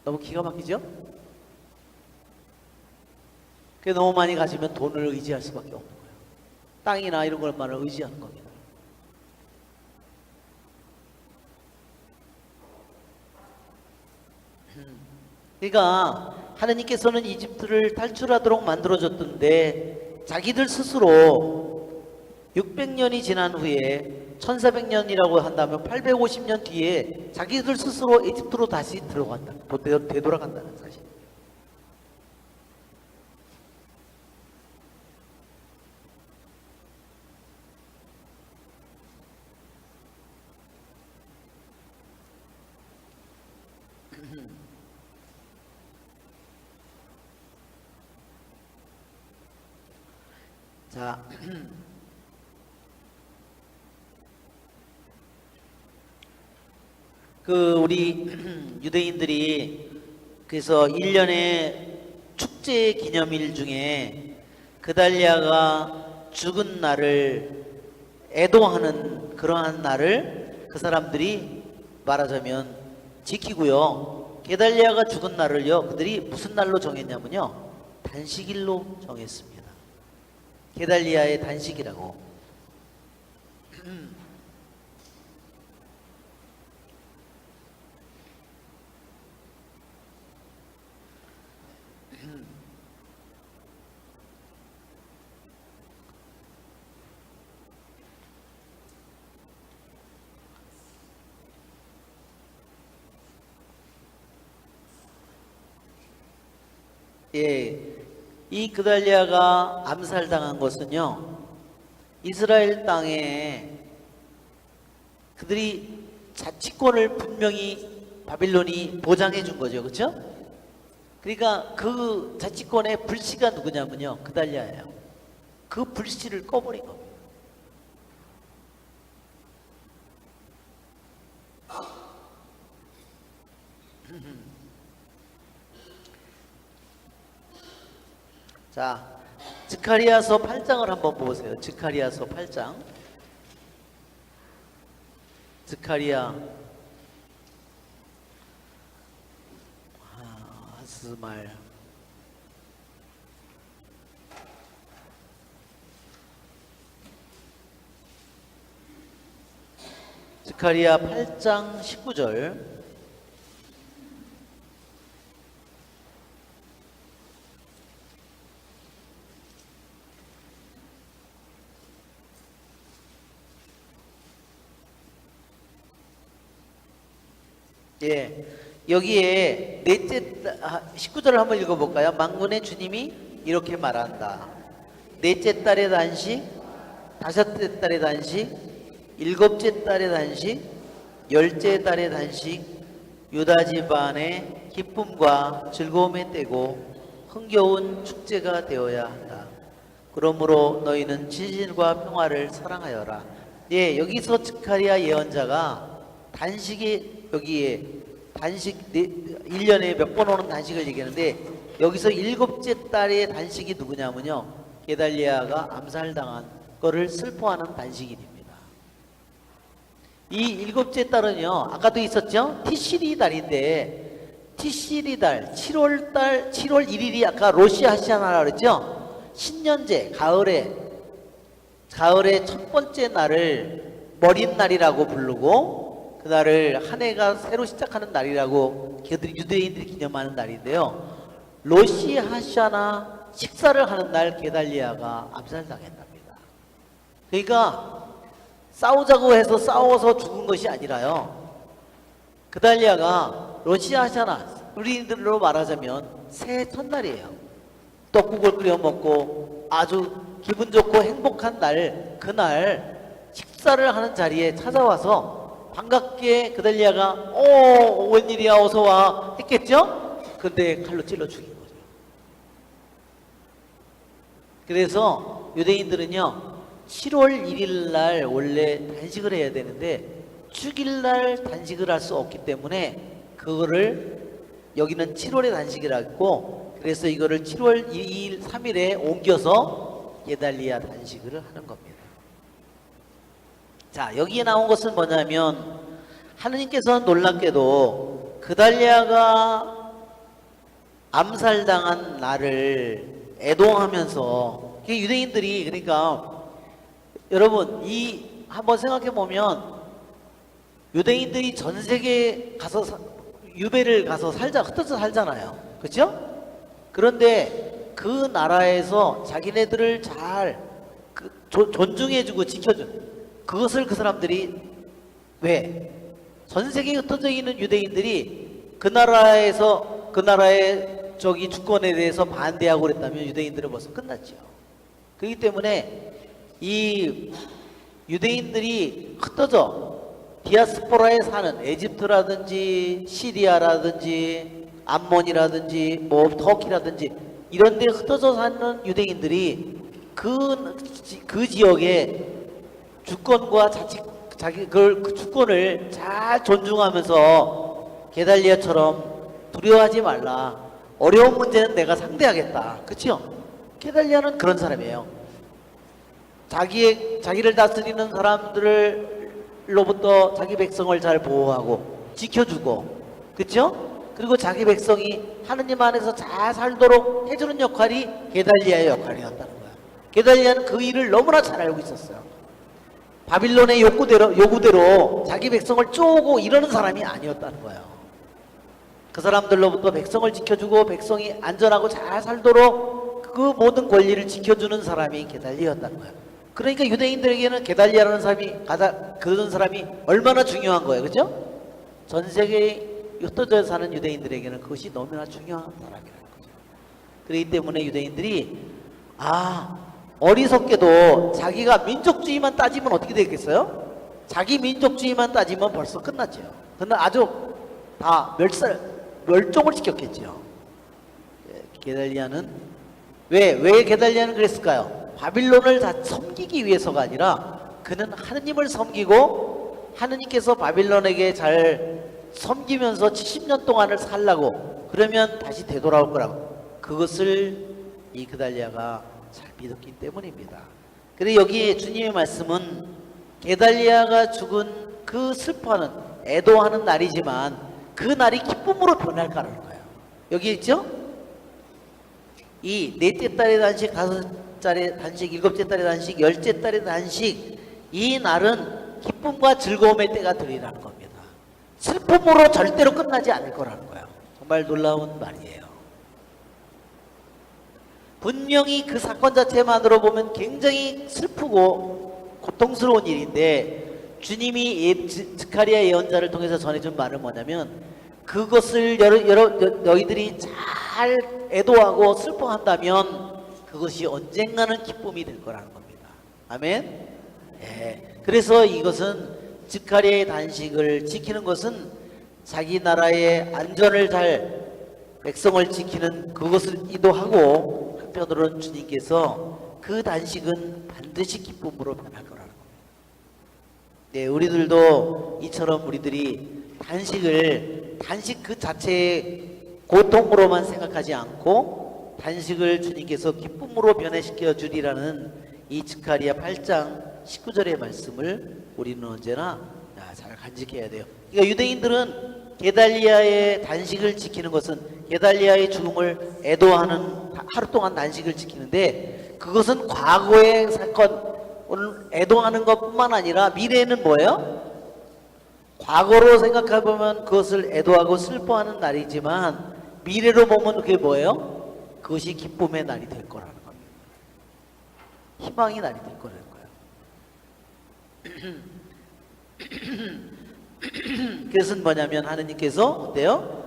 너무 기가 막히죠? 그게 너무 많이 가지면 돈을 의지할 수밖에 없는 거예요. 땅이나 이런 것만을 의지하는 겁니다. 그러니까 하나님께서는 이집트를 탈출하도록 만들어줬던데 자기들 스스로 600년이 지난 후에 1400년이라고 한다면 850년 뒤에 자기들 스스로 이집트로 다시 들어간다. 되돌아간다는 사실. 자, 우리 유대인들이 그래서 1년의 축제 기념일 중에 그달리아가 죽은 날을 애도하는 그러한 날을 그 사람들이 말하자면 지키고요. 게달리아가 죽은 날을요, 그들이 무슨 날로 정했냐면요, 단식일로 정했습니다. 게달리아의 단식이라고. 예, 이 그달리아가 암살당한 것은요, 이스라엘 땅에 그들이 자치권을 분명히 바빌론이 보장해 준 거죠. 그렇죠? 그러니까 그 자치권의 불씨가 누구냐면요, 그달리아예요. 그 불씨를 꺼버린 겁니다. 자, 스가랴서 8장을 한번 보세요. 스가랴서 8장. 스가랴 아스말 스가랴 8장 19절. 예, 여기에 19절을 한번 읽어볼까요? 만군의 주님이 이렇게 말한다. 넷째 달의 단식, 다섯째 달의 단식, 일곱째 달의 단식, 열째 달의 단식, 유다 집안의 기쁨과 즐거움의 때고 흥겨운 축제가 되어야 한다. 그러므로 너희는 진실과 평화를 사랑하여라. 예, 여기서 스가랴 예언자가 단식이 여기에 단식 1년에 몇 번 오는 단식을 얘기하는데 여기서 일곱째 딸의 단식이 누구냐면요, 게달리아가 암살당한 거를 슬퍼하는 단식이 됩니다. 이 일곱째 딸은요, 아까도 있었죠, 티시리 달인데, 티시리 달 7월 1일이 아까 로시 하시아나라 그랬죠. 신년제 가을에 첫 번째 날을 머린 날이라고 부르고, 그날을 한 해가 새로 시작하는 날이라고 유대인들이 기념하는 날인데요, 로시 하샤나 식사를 하는 날 게달리아가 암살당했답니다. 그러니까 싸우자고 해서 싸워서 죽은 것이 아니라요, 게달리아가 로시 하샤나, 우리들로 말하자면 새해 첫날이에요. 떡국을 끓여 먹고 아주 기분 좋고 행복한 날, 그날 식사를 하는 자리에 찾아와서 반갑게 게달리아가 웬일이야 어서와 했겠죠? 근데 칼로 찔러 죽인 거죠. 그래서 유대인들은요, 7월 1일 날 원래 단식을 해야 되는데 죽일 날 단식을 할 수 없기 때문에 그거를 여기는 7월에 단식이라고 했고, 그래서 이거를 7월 2일, 3일에 옮겨서 게달리아 단식을 하는 겁니다. 자, 여기에 나온 것은 뭐냐면, 하느님께서는 놀랍게도 게달리아가 암살당한 날을 애동하면서, 유대인들이, 그러니까 여러분 한번 생각해 보면, 유대인들이 전 세계에 가서 유배를 가서 흩어져 살잖아요. 그렇죠? 그런데 그 나라에서 자기네들을 잘 존중해주고 지켜준, 그것을 그 사람들이, 왜? 전 세계에 흩어져 있는 유대인들이 그 나라의 주권에 대해서 반대하고 그랬다면 유대인들은 벌써 끝났죠. 그렇기 때문에 이 유대인들이 흩어져 디아스포라에 사는 에집트라든지 시리아라든지 암몬이라든지 터키라든지 이런 데 흩어져 사는 유대인들이 그 지역의 주권과 그 주권을 잘 존중하면서 게달리아처럼 두려워하지 말라, 어려운 문제는 내가 상대하겠다, 그렇죠? 게달리아는 그런 사람이에요. 자기를 다스리는 사람들로부터 자기 백성을 잘 보호하고 지켜주고, 그렇죠? 그리고 자기 백성이 하느님 안에서 잘 살도록 해주는 역할이 게달리아의 역할이었다는 거야. 게달리아는 그 일을 너무나 잘 알고 있었어요. 바빌론의 요구대로 자기 백성을 쪼고 이러는 사람이 아니었다는 거예요. 그 사람들로부터 백성을 지켜주고 백성이 안전하고 잘 살도록 그 모든 권리를 지켜주는 사람이 게달리아였다는 거예요. 그러니까 유대인들에게는 게달리아라는 사람이, 그런 사람이 얼마나 중요한 거예요. 그죠? 전 세계에 흩어져 사는 유대인들에게는 그것이 너무나 중요한 사람이라는 거죠. 그렇기 때문에 유대인들이 어리석게도 자기가 민족주의만 따지면 어떻게 되겠어요? 자기 민족주의만 따지면 벌써 끝났죠. 그러나 아주 다 멸종을 시켰겠죠. 게달리아는 왜 게달리아는 그랬을까요? 바빌론을 다 섬기기 위해서가 아니라 그는 하느님을 섬기고 하느님께서 바빌론에게 잘 섬기면서 70년 동안을 살라고, 그러면 다시 되돌아올 거라고, 그것을 이 게달리아가 잘 믿었기 때문입니다. 그리고 여기에 주님의 말씀은 게달리아가 죽은 그 슬퍼하는, 애도하는 날이지만 그 날이 기쁨으로 변할 거라는 거예요. 여기 있죠? 이 넷째 딸의 단식, 다섯째 딸의 단식, 일곱째 딸의 단식, 열째 딸의 단식, 이 날은 기쁨과 즐거움의 때가 되리라는 겁니다. 슬픔으로 절대로 끝나지 않을 거라는 거예요. 정말 놀라운 말이에요. 분명히 그 사건 자체만으로 보면 굉장히 슬프고 고통스러운 일인데, 주님이 스가랴 예언자를 통해서 전해준 말은 뭐냐면, 그것을 너희들이 잘 애도하고 슬퍼한다면 그것이 언젠가는 기쁨이 될 거라는 겁니다. 아멘. 그래서 이것은 스가랴의 단식을 지키는 것은 자기 나라의 안전을 잘, 백성을 지키는 그것을 이도하고, 한편으로는 주님께서 그 단식은 반드시 기쁨으로 변할 거라는 겁니다. 네, 우리들도 이처럼 우리들이 단식 그 자체에 고통으로만 생각하지 않고 단식을 주님께서 기쁨으로 변해시켜 주리라는 이 스가랴 8장 19절의 말씀을 우리는 언제나 잘 간직해야 돼요. 그러니까 유대인들은 게달리아의 단식을 지키는 것은 게달리아의 죽음을 애도하는 하루 동안 단식을 지키는데, 그것은 과거의 사건, 오늘 애도하는 것뿐만 아니라 미래에는 뭐예요? 과거로 생각해보면 그것을 애도하고 슬퍼하는 날이지만 미래로 보면 그게 뭐예요? 그것이 기쁨의 날이 될 거라는 겁니다. 희망의 날이 될 거라는 거예요. 그것은 뭐냐면 하느님께서 어때요?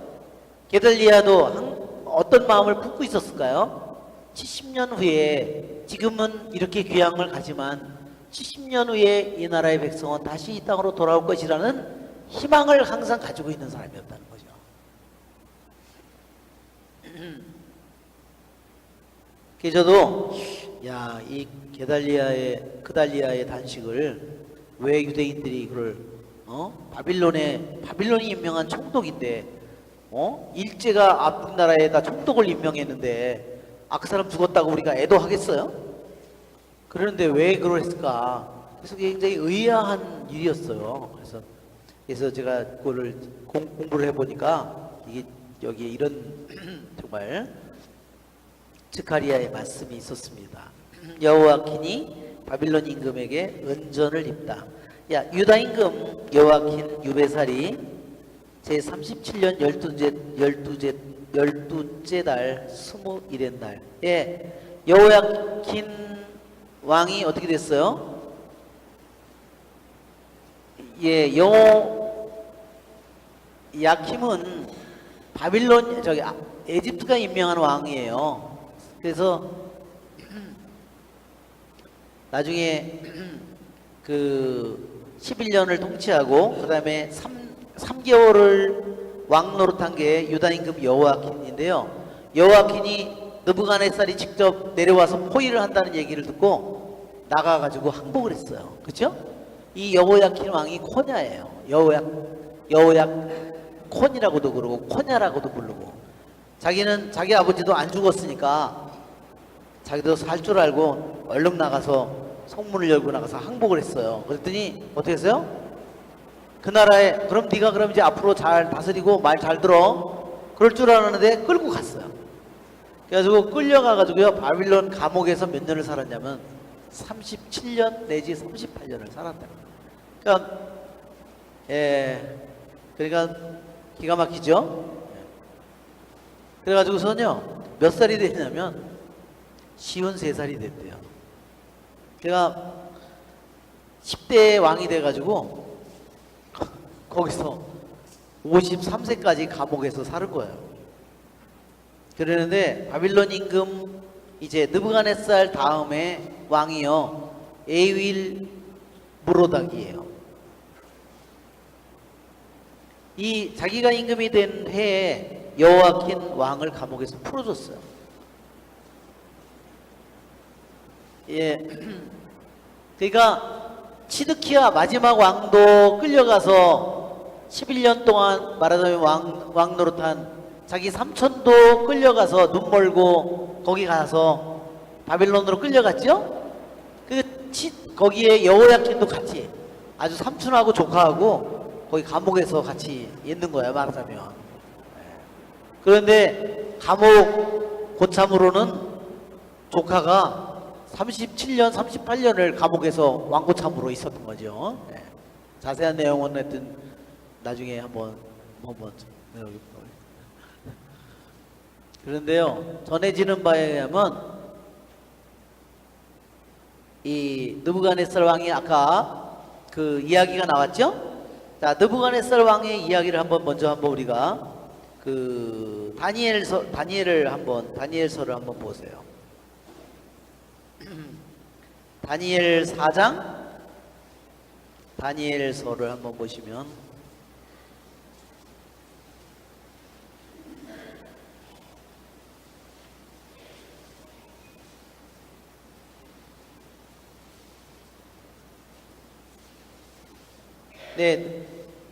게달리아도 어떤 마음을 품고 있었을까요? 70년 후에, 지금은 이렇게 귀함을 가지만 70년 후에 이 나라의 백성은 다시 이 땅으로 돌아올 것이라는 희망을 항상 가지고 있는 사람이었다는 거죠. 그래서 저도 이 그달리아의 단식을 왜 유대인들이 이걸 바빌론이 임명한 총독인데 일제가 앞나라에다 총독을 임명했는데 그 사람 죽었다고 우리가 애도하겠어요? 그런데 왜 그랬을까? 그래서 굉장히 의아한 일이었어요. 그래서 제가 그거를 공부를 해보니까 이게 여기에 이런 정말 스가랴의 말씀이 있었습니다. 여호야킨이 바빌론 임금에게 은전을 입다. 유다 임금 여호야킨 유베살이 제37년 12째 달 21의 날에 여호야킨 왕이 어떻게 됐어요? 여호야킴은 바빌론 에집트가 임명한 왕이에요. 그래서 나중에 그 11년을 통치하고 그 다음에 3개월을 왕 노릇한 게 유다 임금 여호야킨인데요. 여호야킨이 느부갓네살이 직접 내려와서 포위를 한다는 얘기를 듣고 나가가지고 항복을 했어요. 그렇죠? 이 여호야킨 왕이 코냐예요. 여호야콘이라고도 그러고 코냐라고도 부르고, 자기는 자기 아버지도 안 죽었으니까 자기도 살 줄 알고 얼른 나가서 성문을 열고 나가서 항복을 했어요. 그랬더니 어떻게 했어요? 그 나라에 그럼 네가 그럼 이제 앞으로 잘 다스리고 말 잘 들어, 그럴 줄 알았는데 끌고 갔어요. 그래가지고 끌려가가지고요 바빌론 감옥에서 몇 년을 살았냐면 37년 내지 38년을 살았다. 그러니까 기가 막히죠. 그래가지고서는요 몇 살이 됐냐면 53살이 됐대요. 제가 10대 왕이 돼가지고 거기서 53세까지 감옥에서 사는 거예요. 그러는데 바빌론 임금 이제 느부갓네살 다음에 왕이요 에윌 무로닥이에요. 이 자기가 임금이 된 해에 여호야킨 왕을 감옥에서 풀어줬어요. 그러니까 치드키야 마지막 왕도 끌려가서 11년 동안 말하자면 왕 노릇한 자기 삼촌도 끌려가서 눈 멀고 거기 가서 바빌론으로 끌려갔죠. 거기에 여호야킨도 같이 아주 삼촌하고 조카하고 거기 감옥에서 같이 있는 거야 말하자면. 그런데 감옥 고참으로는 조카가 37년 38년을 감옥에서 왕고참으로 있었던 거죠. 자세한 내용은 하여튼 나중에 한번 그런데요 전해지는 바에 의하면 이 느부갓네살 왕이 아까 그 이야기가 나왔죠. 자, 느부갓네살 왕의 이야기를 먼저 한번 우리가 그 다니엘서를 한번 보세요. 다니엘 4장 다니엘서를 한번 보시면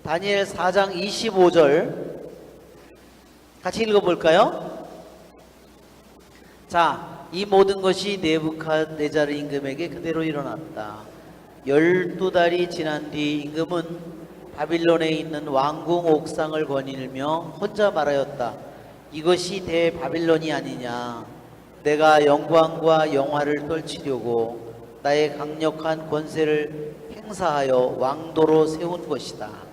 다니엘 4장 25절 같이 읽어볼까요? 자, 이 모든 것이 네부갓네자르 임금에게 그대로 일어났다. 12달이 지난 뒤 임금은 바빌론에 있는 왕궁 옥상을 거닐며 혼자 말하였다. 이것이 대바빌론이 아니냐. 내가 영광과 영화를 떨치려고 나의 강력한 권세를 행사하여 왕도로 세운 것이다.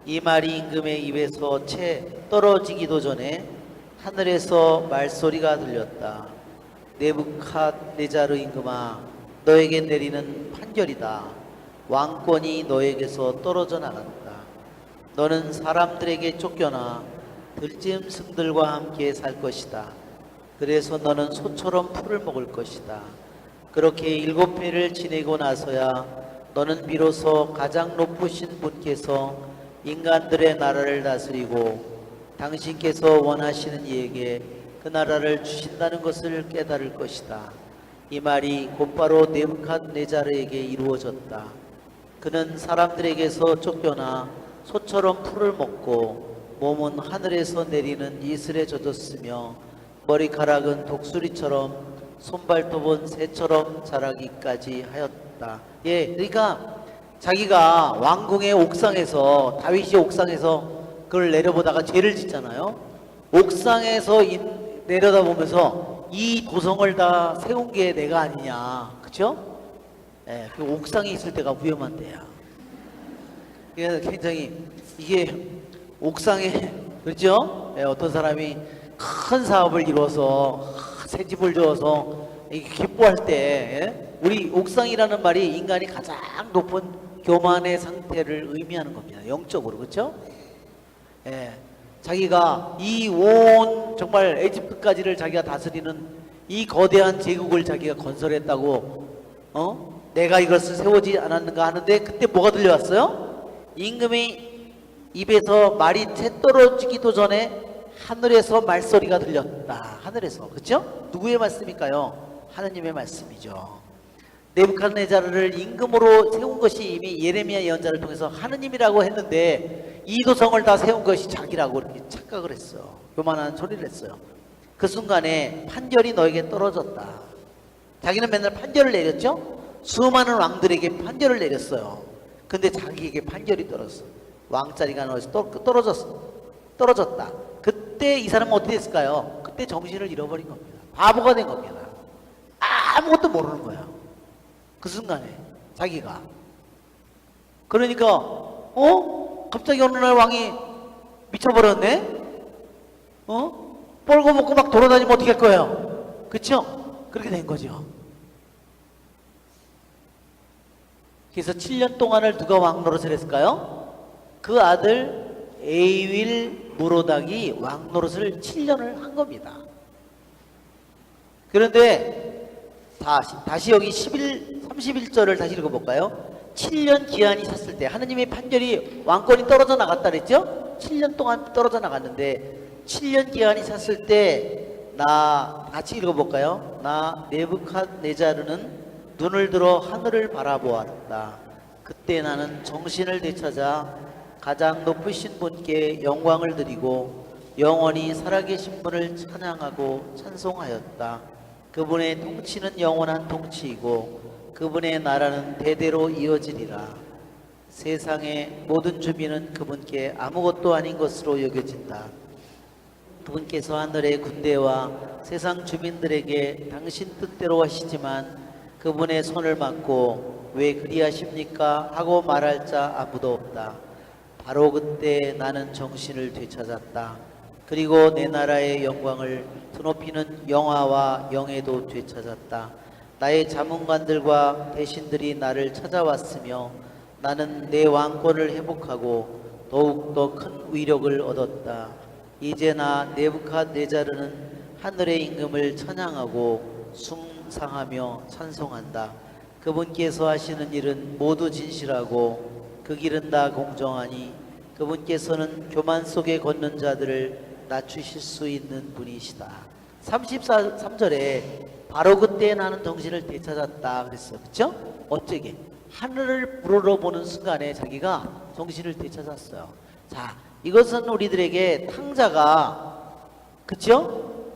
이 말이 임금의 입에서 채 떨어지기도 전에 하늘에서 말소리가 들렸다. 네부갓네자르 임금아, 너에게 내리는 판결이다. 왕권이 너에게서 떨어져 나간다. 너는 사람들에게 쫓겨나 들짐승들과 함께 살 것이다. 그래서 너는 소처럼 풀을 먹을 것이다. 그렇게 7회를 지내고 나서야 너는 비로소 가장 높으신 분께서 인간들의 나라를 다스리고 당신께서 원하시는 이에게 그 나라를 주신다는 것을 깨달을 것이다. 이 말이 곧바로 네부갓네자르에게 이루어졌다. 그는 사람들에게서 쫓겨나 소처럼 풀을 먹고 몸은 하늘에서 내리는 이슬에 젖었으며 머리카락은 독수리처럼 손발톱은 새처럼 자라기까지 하였다. 예, 그러니까 자기가 왕궁의 옥상에서, 다윗이 옥상에서 그걸 내려보다가 죄를 짓잖아요. 옥상에서 내려다보면서 이 도성을 다 세운 게 내가 아니냐, 그쵸? 예, 그 옥상에 있을 때가 위험한 데야. 그래서 굉장히 이게 옥상에, 그렇죠? 예, 어떤 사람이 큰 사업을 이루어서 새 집을 지어서 기뻐할 때, 예? 우리 옥상이라는 말이 인간이 가장 높은 교만의 상태를 의미하는 겁니다. 영적으로, 그렇죠? 예, 자기가 이 온 정말 에집트까지를 자기가 다스리는 이 거대한 제국을 자기가 건설했다고, 내가 이것을 세우지 않았는가 하는데, 그때 뭐가 들려왔어요? 임금이 입에서 말이 채 떨어지기도 전에 하늘에서 말소리가 들렸다. 하늘에서, 그렇죠? 누구의 말씀일까요? 하느님의 말씀이죠. 네부갓네자르를 임금으로 세운 것이 이미 예레미야 예언자를 통해서 하느님이라고 했는데 이 도성을 다 세운 것이 자기라고 이렇게 착각을 했어요. 요만한 소리를 했어요. 그 순간에 판결이 너에게 떨어졌다. 자기는 맨날 판결을 내렸죠? 수많은 왕들에게 판결을 내렸어요. 근데 자기에게 판결이 떨어졌어. 왕자리가 너에서 떨어졌다. 그때 이 사람은 어떻게 됐을까요? 그때 정신을 잃어버린 겁니다. 바보가 된 겁니다. 아무것도 모르는 거야. 그 순간에 자기가. 그러니까 갑자기 어느 날 왕이 미쳐버렸네? 뻘거먹고 막 돌아다니면 어떻게 할 거예요? 그쵸? 그렇게 된 거죠. 그래서 7년 동안을 누가 왕 노릇을 했을까요? 그 아들 에이윌 무로닥이 왕 노릇을 7년을 한 겁니다. 그런데 다시 여기 31절을 다시 읽어볼까요? 7년 기한이 찼을 때 하느님의 판결이 왕권이 떨어져 나갔다 그랬죠? 7년 동안 떨어져 나갔는데 7년 기한이 찼을 때 같이 읽어볼까요? 네부갓네자르는 눈을 들어 하늘을 바라보았다. 그때 나는 정신을 되찾아 가장 높으신 분께 영광을 드리고 영원히 살아계신 분을 찬양하고 찬송하였다. 그분의 통치는 영원한 통치이고 그분의 나라는 대대로 이어지리라. 세상의 모든 주민은 그분께 아무것도 아닌 것으로 여겨진다. 그분께서 하늘의 군대와 세상 주민들에게 당신 뜻대로 하시지만 그분의 손을 맞고 왜 그리하십니까? 하고 말할 자 아무도 없다. 바로 그때 나는 정신을 되찾았다. 그리고 내 나라의 영광을 드높이는 영화와 영예도 되찾았다. 나의 자문관들과 대신들이 나를 찾아왔으며 나는 내 왕권을 회복하고 더욱더 큰 위력을 얻었다. 이제 나 네부갓네자르는 하늘의 임금을 찬양하고 숭상하며 찬송한다. 그분께서 하시는 일은 모두 진실하고 그 길은 다 공정하니 그분께서는 교만 속에 걷는 자들을 낮추실 수 있는 분이시다. 33절에 바로 그때 나는 정신을 되찾았다 그랬어요. 그렇죠? 어쩌게 하늘을 우러러보는 순간에 자기가 정신을 되찾았어요. 자, 이것은 우리들에게 탕자가 그쵸?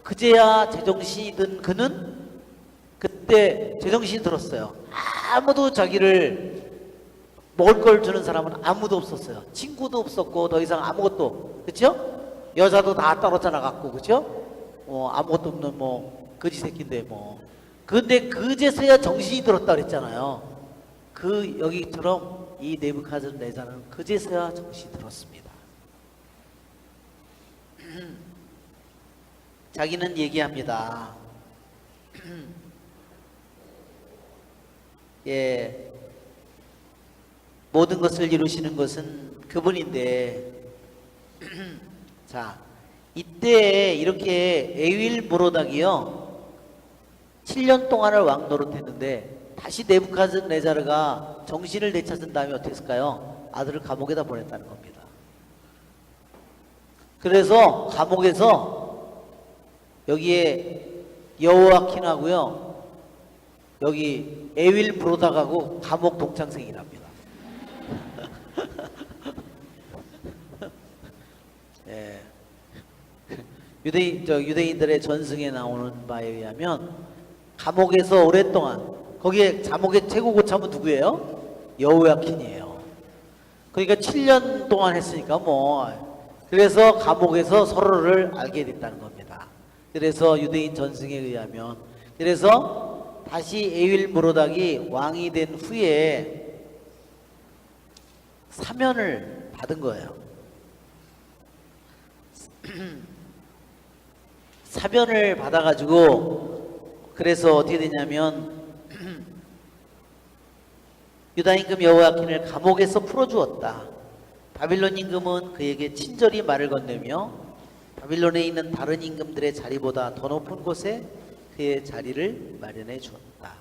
그제야 제정신이 든 그는 그때 제정신이 들었어요. 아무도 자기를 먹을 걸 주는 사람은 아무도 없었어요. 친구도 없었고 더 이상 아무것도, 그쵸? 여자도 다 떨어져 나갔고, 그쵸? 아무것도 없는 뭐 거지 새끼인데 뭐. 근데 그제서야 정신이 들었다 그랬잖아요. 여기처럼 이 네부카드네자는 그제서야 정신이 들었습니다. 자기는 얘기합니다. 예, 모든 것을 이루시는 것은 그분인데 자, 이때 이렇게 에윌무로닥이요 7년 동안을 왕 노릇했는데 다시 네부카드네자르가 정신을 되찾은 다음에 어떻게 했을까요? 아들을 감옥에다 보냈다는 겁니다. 그래서 감옥에서 여기에 여호아킨하고요 여기 에윌무로닥하고 감옥 동창생이랍니다. 예. 유대인들의 전승에 나오는 바에 의하면 감옥에서 오랫동안 거기에 감옥의 최고 고참은 누구예요? 여호야킨이에요. 그러니까 7년 동안 했으니까 그래서 감옥에서 서로를 알게 됐다는 겁니다. 그래서 유대인 전승에 의하면 그래서 다시 에윌무로닥이 왕이 된 후에 사면을 받은 거예요. 사면을 받아가지고 그래서 어떻게 되냐면 유다 임금 여호야킨을 감옥에서 풀어주었다. 바빌론 임금은 그에게 친절히 말을 건네며 바빌론에 있는 다른 임금들의 자리보다 더 높은 곳에 그의 자리를 마련해 주었다.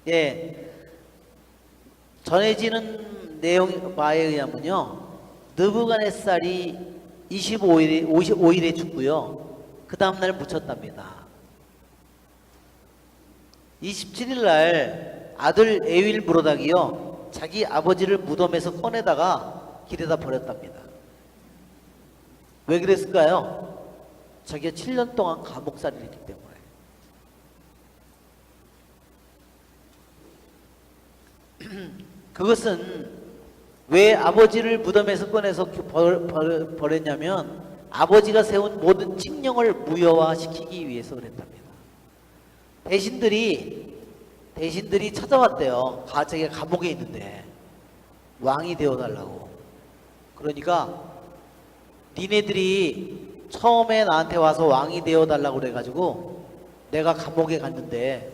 예, 전해지는 내용 바에 의하면요 느부갓네살이 55일에 죽고요 그 다음날 묻혔답니다. 27일 날 아들 에윌무로닥이요 자기 아버지를 무덤에서 꺼내다가 길에다 버렸답니다. 왜 그랬을까요? 자기가 7년 동안 감옥살이를 했기 때문에. 그것은 왜 아버지를 무덤에서 꺼내서 버렸냐면 아버지가 세운 모든 칙령을 무효화시키기 위해서 그랬답니다. 대신들이 찾아왔대요. 자기가 감옥에 있는데 왕이 되어달라고. 그러니까 니네들이 처음에 나한테 와서 왕이 되어달라고 그래가지고 내가 감옥에 갔는데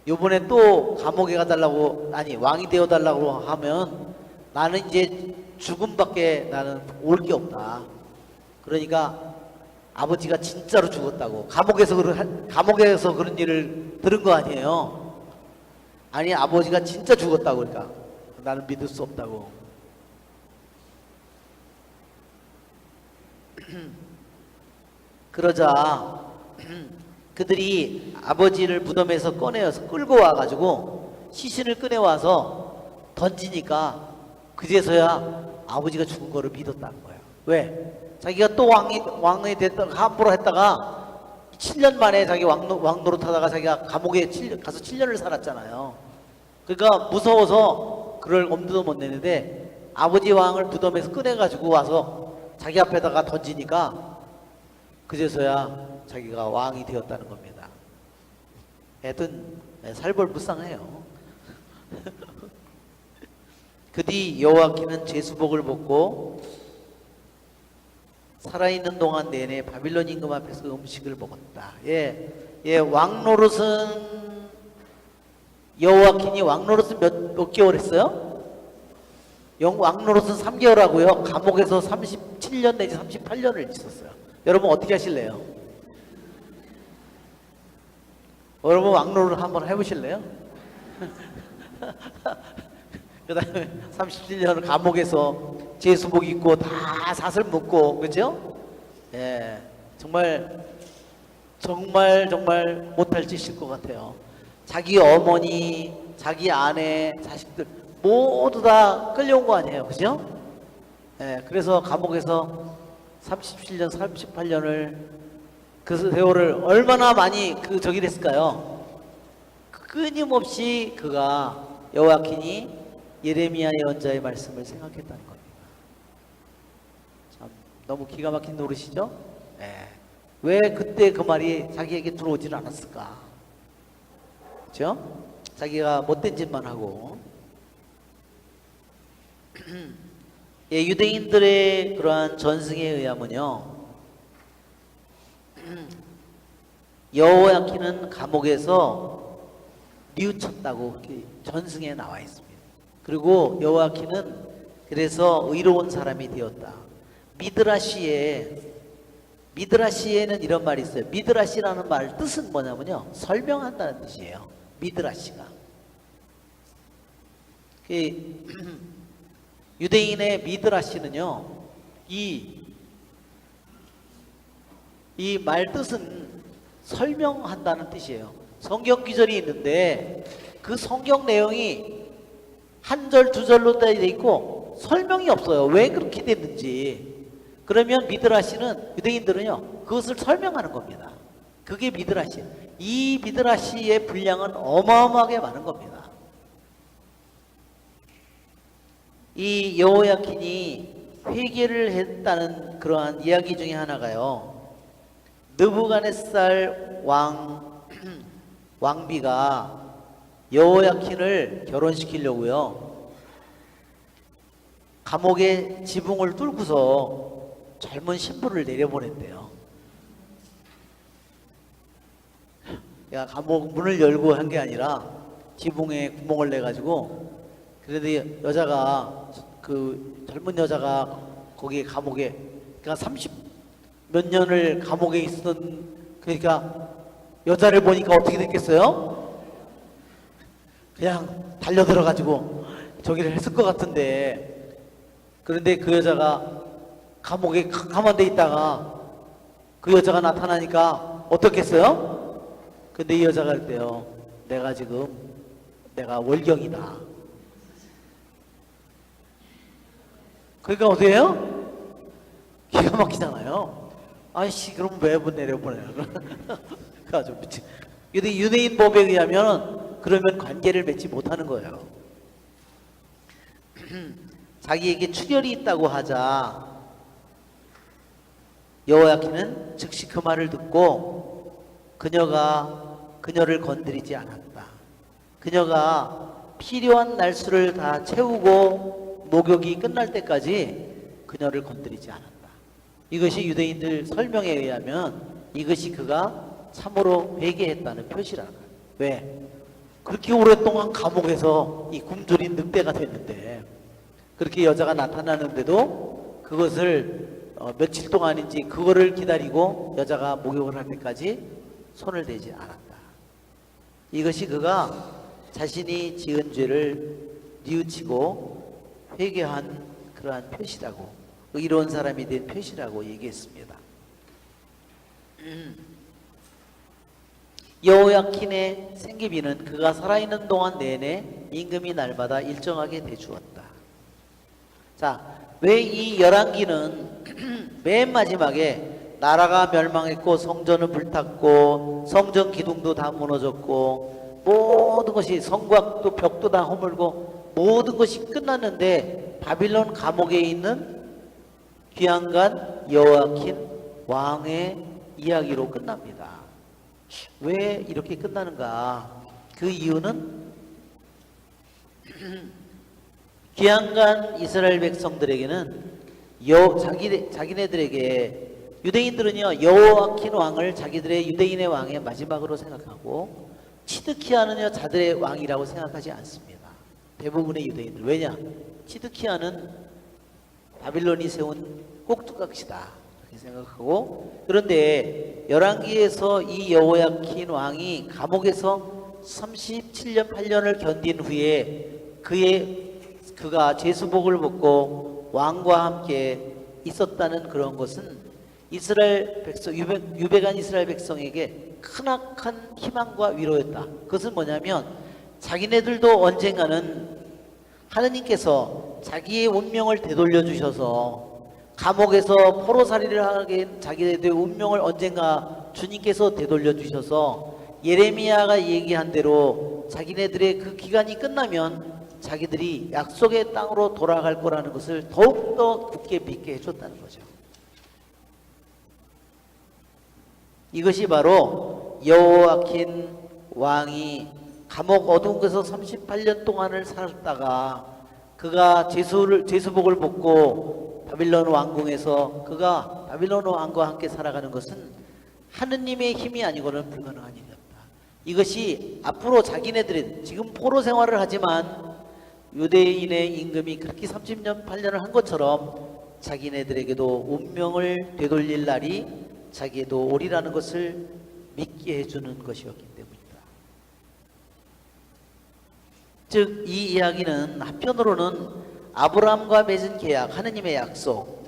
요번에 또 감옥에 가달라고 왕이 되어달라고 하면 나는 이제 죽음밖에 나는 올 게 없다. 그러니까 아버지가 진짜로 죽었다고 감옥에서 그런 일을 들은 거 아니에요. 아니 아버지가 진짜 죽었다고. 그러니까 나는 믿을 수 없다고. 그러자 그들이 아버지를 무덤에서 꺼내어서 끌고 와가지고 시신을 꺼내와서 던지니까 그제서야 아버지가 죽은 거를 믿었다는 거예요. 왜? 자기가 또 왕이 됐다가 함부로 했다가 7년 만에 자기 왕 노릇하다가 자기가 감옥에 가서 7년을 살았잖아요. 그러니까 무서워서 그걸 엄두도 못 내는데 아버지 왕을 무덤에서 꺼내가지고 와서 자기 앞에다가 던지니까 그제서야 자기가 왕이 되었다는 겁니다. 하여튼 살벌무쌍해요. 그 뒤 여호야킨은 제수복을 벗고 살아있는 동안 내내 바빌론 임금 앞에서 음식을 먹었다. 왕 노릇은 여호야킨이 왕 노릇은 몇 개월 했어요? 왕 노릇은 3개월 하고요. 감옥에서 37년 내지 38년을 있었어요. 여러분 어떻게 하실래요? 여러분 왕 노릇 한번 해보실래요? 그 다음에 37년을 감옥에서 제수복 입고 다 사슬 묶고, 그죠? 예, 정말 못할 짓일 것 같아요. 자기 어머니, 자기 아내, 자식들 모두 다 끌려온 거 아니에요, 그죠? 예, 그래서 감옥에서 37년, 38년을 그 세월을 얼마나 많이 저기를 했을까요? 끊임없이 그가 여호야킨이 예레미야 예언자의 말씀을 생각했다는 겁니다. 참 너무 기가 막힌 노릇이죠? 네. 왜 그때 그 말이 자기에게 들어오지는 않았을까? 그렇죠? 자기가 못된 짓만 하고 예, 유대인들의 그러한 전승에 의하면요, 여호야킨은 감옥에서 뉘우쳤다고 전승에 나와 있습니다. 그리고 여호야킨은 그래서 의로운 사람이 되었다. 미드라시에는 이런 말이 있어요. 미드라시라는 말 뜻은 뭐냐면요, 설명한다는 뜻이에요. 미드라시가 유대인의 미드라시는요, 이 말 뜻은 설명한다는 뜻이에요. 성경 구절이 있는데 그 성경 내용이 한 절 두 절로 돼 있고 설명이 없어요. 왜 그렇게 됐는지. 그러면 미드라시는, 유대인들은요, 그것을 설명하는 겁니다. 그게 미드라시. 이 미드라시의 분량은 어마어마하게 많은 겁니다. 이 여호야킨이 회개를 했다는 그러한 이야기 중에 하나가요, 느부갓네살 왕비가 여호야킨을 결혼시키려고요, 감옥에 지붕을 뚫고서 젊은 신부를 내려보냈대요. 감옥 문을 열고 한 게 아니라 지붕에 구멍을 내가지고, 그래도 여자가, 그 젊은 여자가 거기에 감옥에, 그러니까 30 몇 년을 감옥에 있었던, 그러니까 여자를 보니까 어떻게 됐겠어요? 그냥 달려들어가지고 저기를 했을 것 같은데, 그런데 그 여자가 감옥에 가만돼 있다가 그 여자가 나타나니까 어떻겠어요? 근데 이 여자가 그랬대요. 내가 월경이다. 그러니까 어떻게 해요? 기가 막히잖아요. 아이씨, 그럼 왜 내려보내요? 그래가지고 미친. 유대인 법에 의하면 그러면 관계를 맺지 못하는 거예요. 자기에게 출혈이 있다고 하자 여호야킨은 즉시 그 말을 듣고 그녀를 건드리지 않았다. 그녀가 필요한 날수를 다 채우고 목욕이 끝날 때까지 그녀를 건드리지 않았다. 이것이 유대인들 설명에 의하면 이것이 그가 참으로 회개했다는 표시라는 거예요. 왜? 그렇게 오랫동안 감옥에서 이 굶주린 늑대가 됐는데, 그렇게 여자가 나타나는데도 그것을 며칠 동안인지 그거를 기다리고 여자가 목욕을 할 때까지 손을 대지 않았다. 이것이 그가 자신이 지은 죄를 뉘우치고 회개한 그러한 표시라고, 의로운 사람이 된 표시라고 얘기했습니다. 여호야킨의 생계비는 그가 살아있는 동안 내내 임금이 날마다 일정하게 대주었다. 자, 왜 이 열왕기는 맨 마지막에 나라가 멸망했고 성전은 불탔고 성전 기둥도 다 무너졌고 모든 것이, 성곽도 벽도 다 허물고 모든 것이 끝났는데 바빌론 감옥에 있는 귀양간 여호야킨 왕의 이야기로 끝납니다. 왜 이렇게 끝나는가? 그 이유는 귀양간 이스라엘 백성들에게는 자기네들에게, 유대인들은요 여호야킨 왕을 자기들의 유대인의 왕의 마지막으로 생각하고 치드키야는요 자들의 왕이라고 생각하지 않습니다. 대부분의 유대인들. 왜냐? 치드키야는 바빌론이 세운 꼭두각시다 이렇게 생각하고, 그런데 열왕기에서 이 여호야킨 왕이 감옥에서 37년 8년을 견딘 후에 그가 제수복을 벗고 왕과 함께 있었다는 그런 것은 이스라엘 백성, 유배간 이스라엘 백성에게 크나큰 희망과 위로였다. 그것은 뭐냐면 자기네들도 언젠가는 하느님께서 자기의 운명을 되돌려 주셔서 감옥에서 포로살이를 하게 자기네들의 운명을 언젠가 주님께서 되돌려 주셔서 예레미야가 얘기한 대로 자기네들의 그 기간이 끝나면 자기들이 약속의 땅으로 돌아갈 거라는 것을 더욱더 굳게 믿게 해줬다는 거죠. 이것이 바로 여호야킨 왕이 감옥 어두운 곳에서 38년 동안을 살았다가 그가 제수복을 벗고 바빌론 왕궁에서 그가 바빌론 왕과 함께 살아가는 것은 하느님의 힘이 아니고는 불가능한 일이었다. 이것이 앞으로 자기네들이 지금 포로 생활을 하지만 유대인의 임금이 그렇게 30년 8년을 한 것처럼 자기네들에게도 운명을 되돌릴 날이 자기에도 오리라는 것을 믿게 해주는 것이었기 때문이다. 즉 이 이야기는 한편으로는 아브라함과 맺은 계약, 하느님의 약속,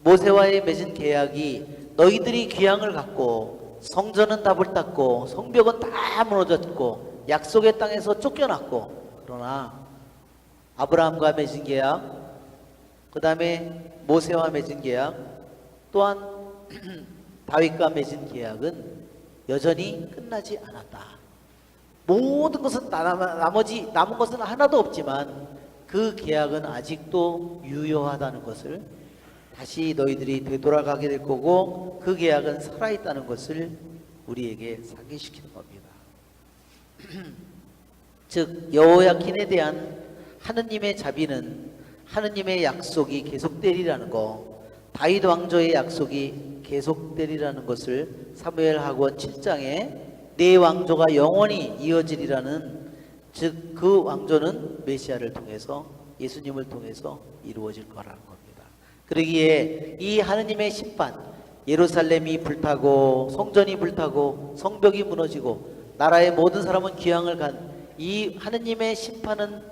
모세와의 맺은 계약이 너희들이 귀향을 갖고 성전은 다 불탔고 성벽은 다 무너졌고 약속의 땅에서 쫓겨났고, 그러나 아브라함과 맺은 계약, 그 다음에 모세와 맺은 계약, 또한 다윗과 맺은 계약은 여전히 끝나지 않았다. 모든 것은 나머지 남은 것은 하나도 없지만 그 계약은 아직도 유효하다는 것을, 다시 너희들이 되돌아가게 될 거고 그 계약은 살아있다는 것을 우리에게 상기시키는 겁니다. 즉 여호야킨에 대한 하느님의 자비는 하느님의 약속이 계속되리라는 거, 다윗 왕조의 약속이 계속되리라는 것을 사무엘하고 7장에 내 왕조가 영원히 이어지리라는, 즉 그 왕조는 메시아를 통해서 예수님을 통해서 이루어질 거라는 겁니다. 그러기에 이 하느님의 심판, 예루살렘이 불타고 성전이 불타고 성벽이 무너지고 나라의 모든 사람은 귀향을 간 이 하느님의 심판은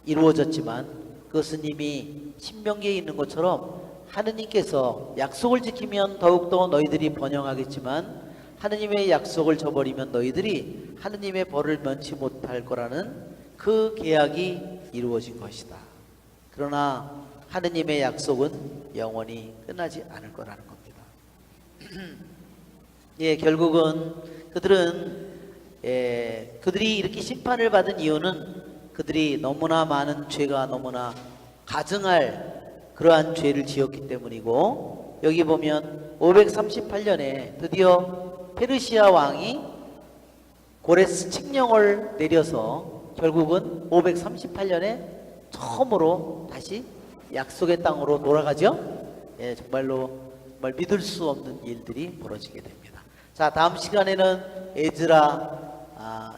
이루어졌지만 그것은 이미 신명기에 있는 것처럼 하느님께서 약속을 지키면 더욱더 너희들이 번영하겠지만 하느님의 약속을 저버리면 너희들이 하느님의 벌을 면치 못할 거라는 그 계약이 이루어진 것이다. 그러나 하느님의 약속은 영원히 끝나지 않을 거라는 겁니다. 예, 결국은 그들이 이렇게 심판을 받은 이유는 그들이 너무나 많은 죄가 너무나 가증할 그러한 죄를 지었기 때문이고, 여기 보면 538년에 드디어 페르시아 왕이 고레스 칙령을 내려서 결국은 538년에 처음으로 다시 약속의 땅으로 돌아가죠. 예, 정말 믿을 수 없는 일들이 벌어지게 됩니다. 자, 다음 시간에는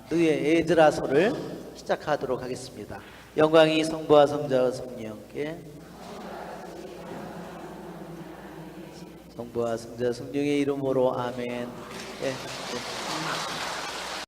에즈라서를 시작하도록 하겠습니다. 영광이 성부와 성자와 성령께, 성부와 성자 성령의 이름으로 아멘. 예, 예.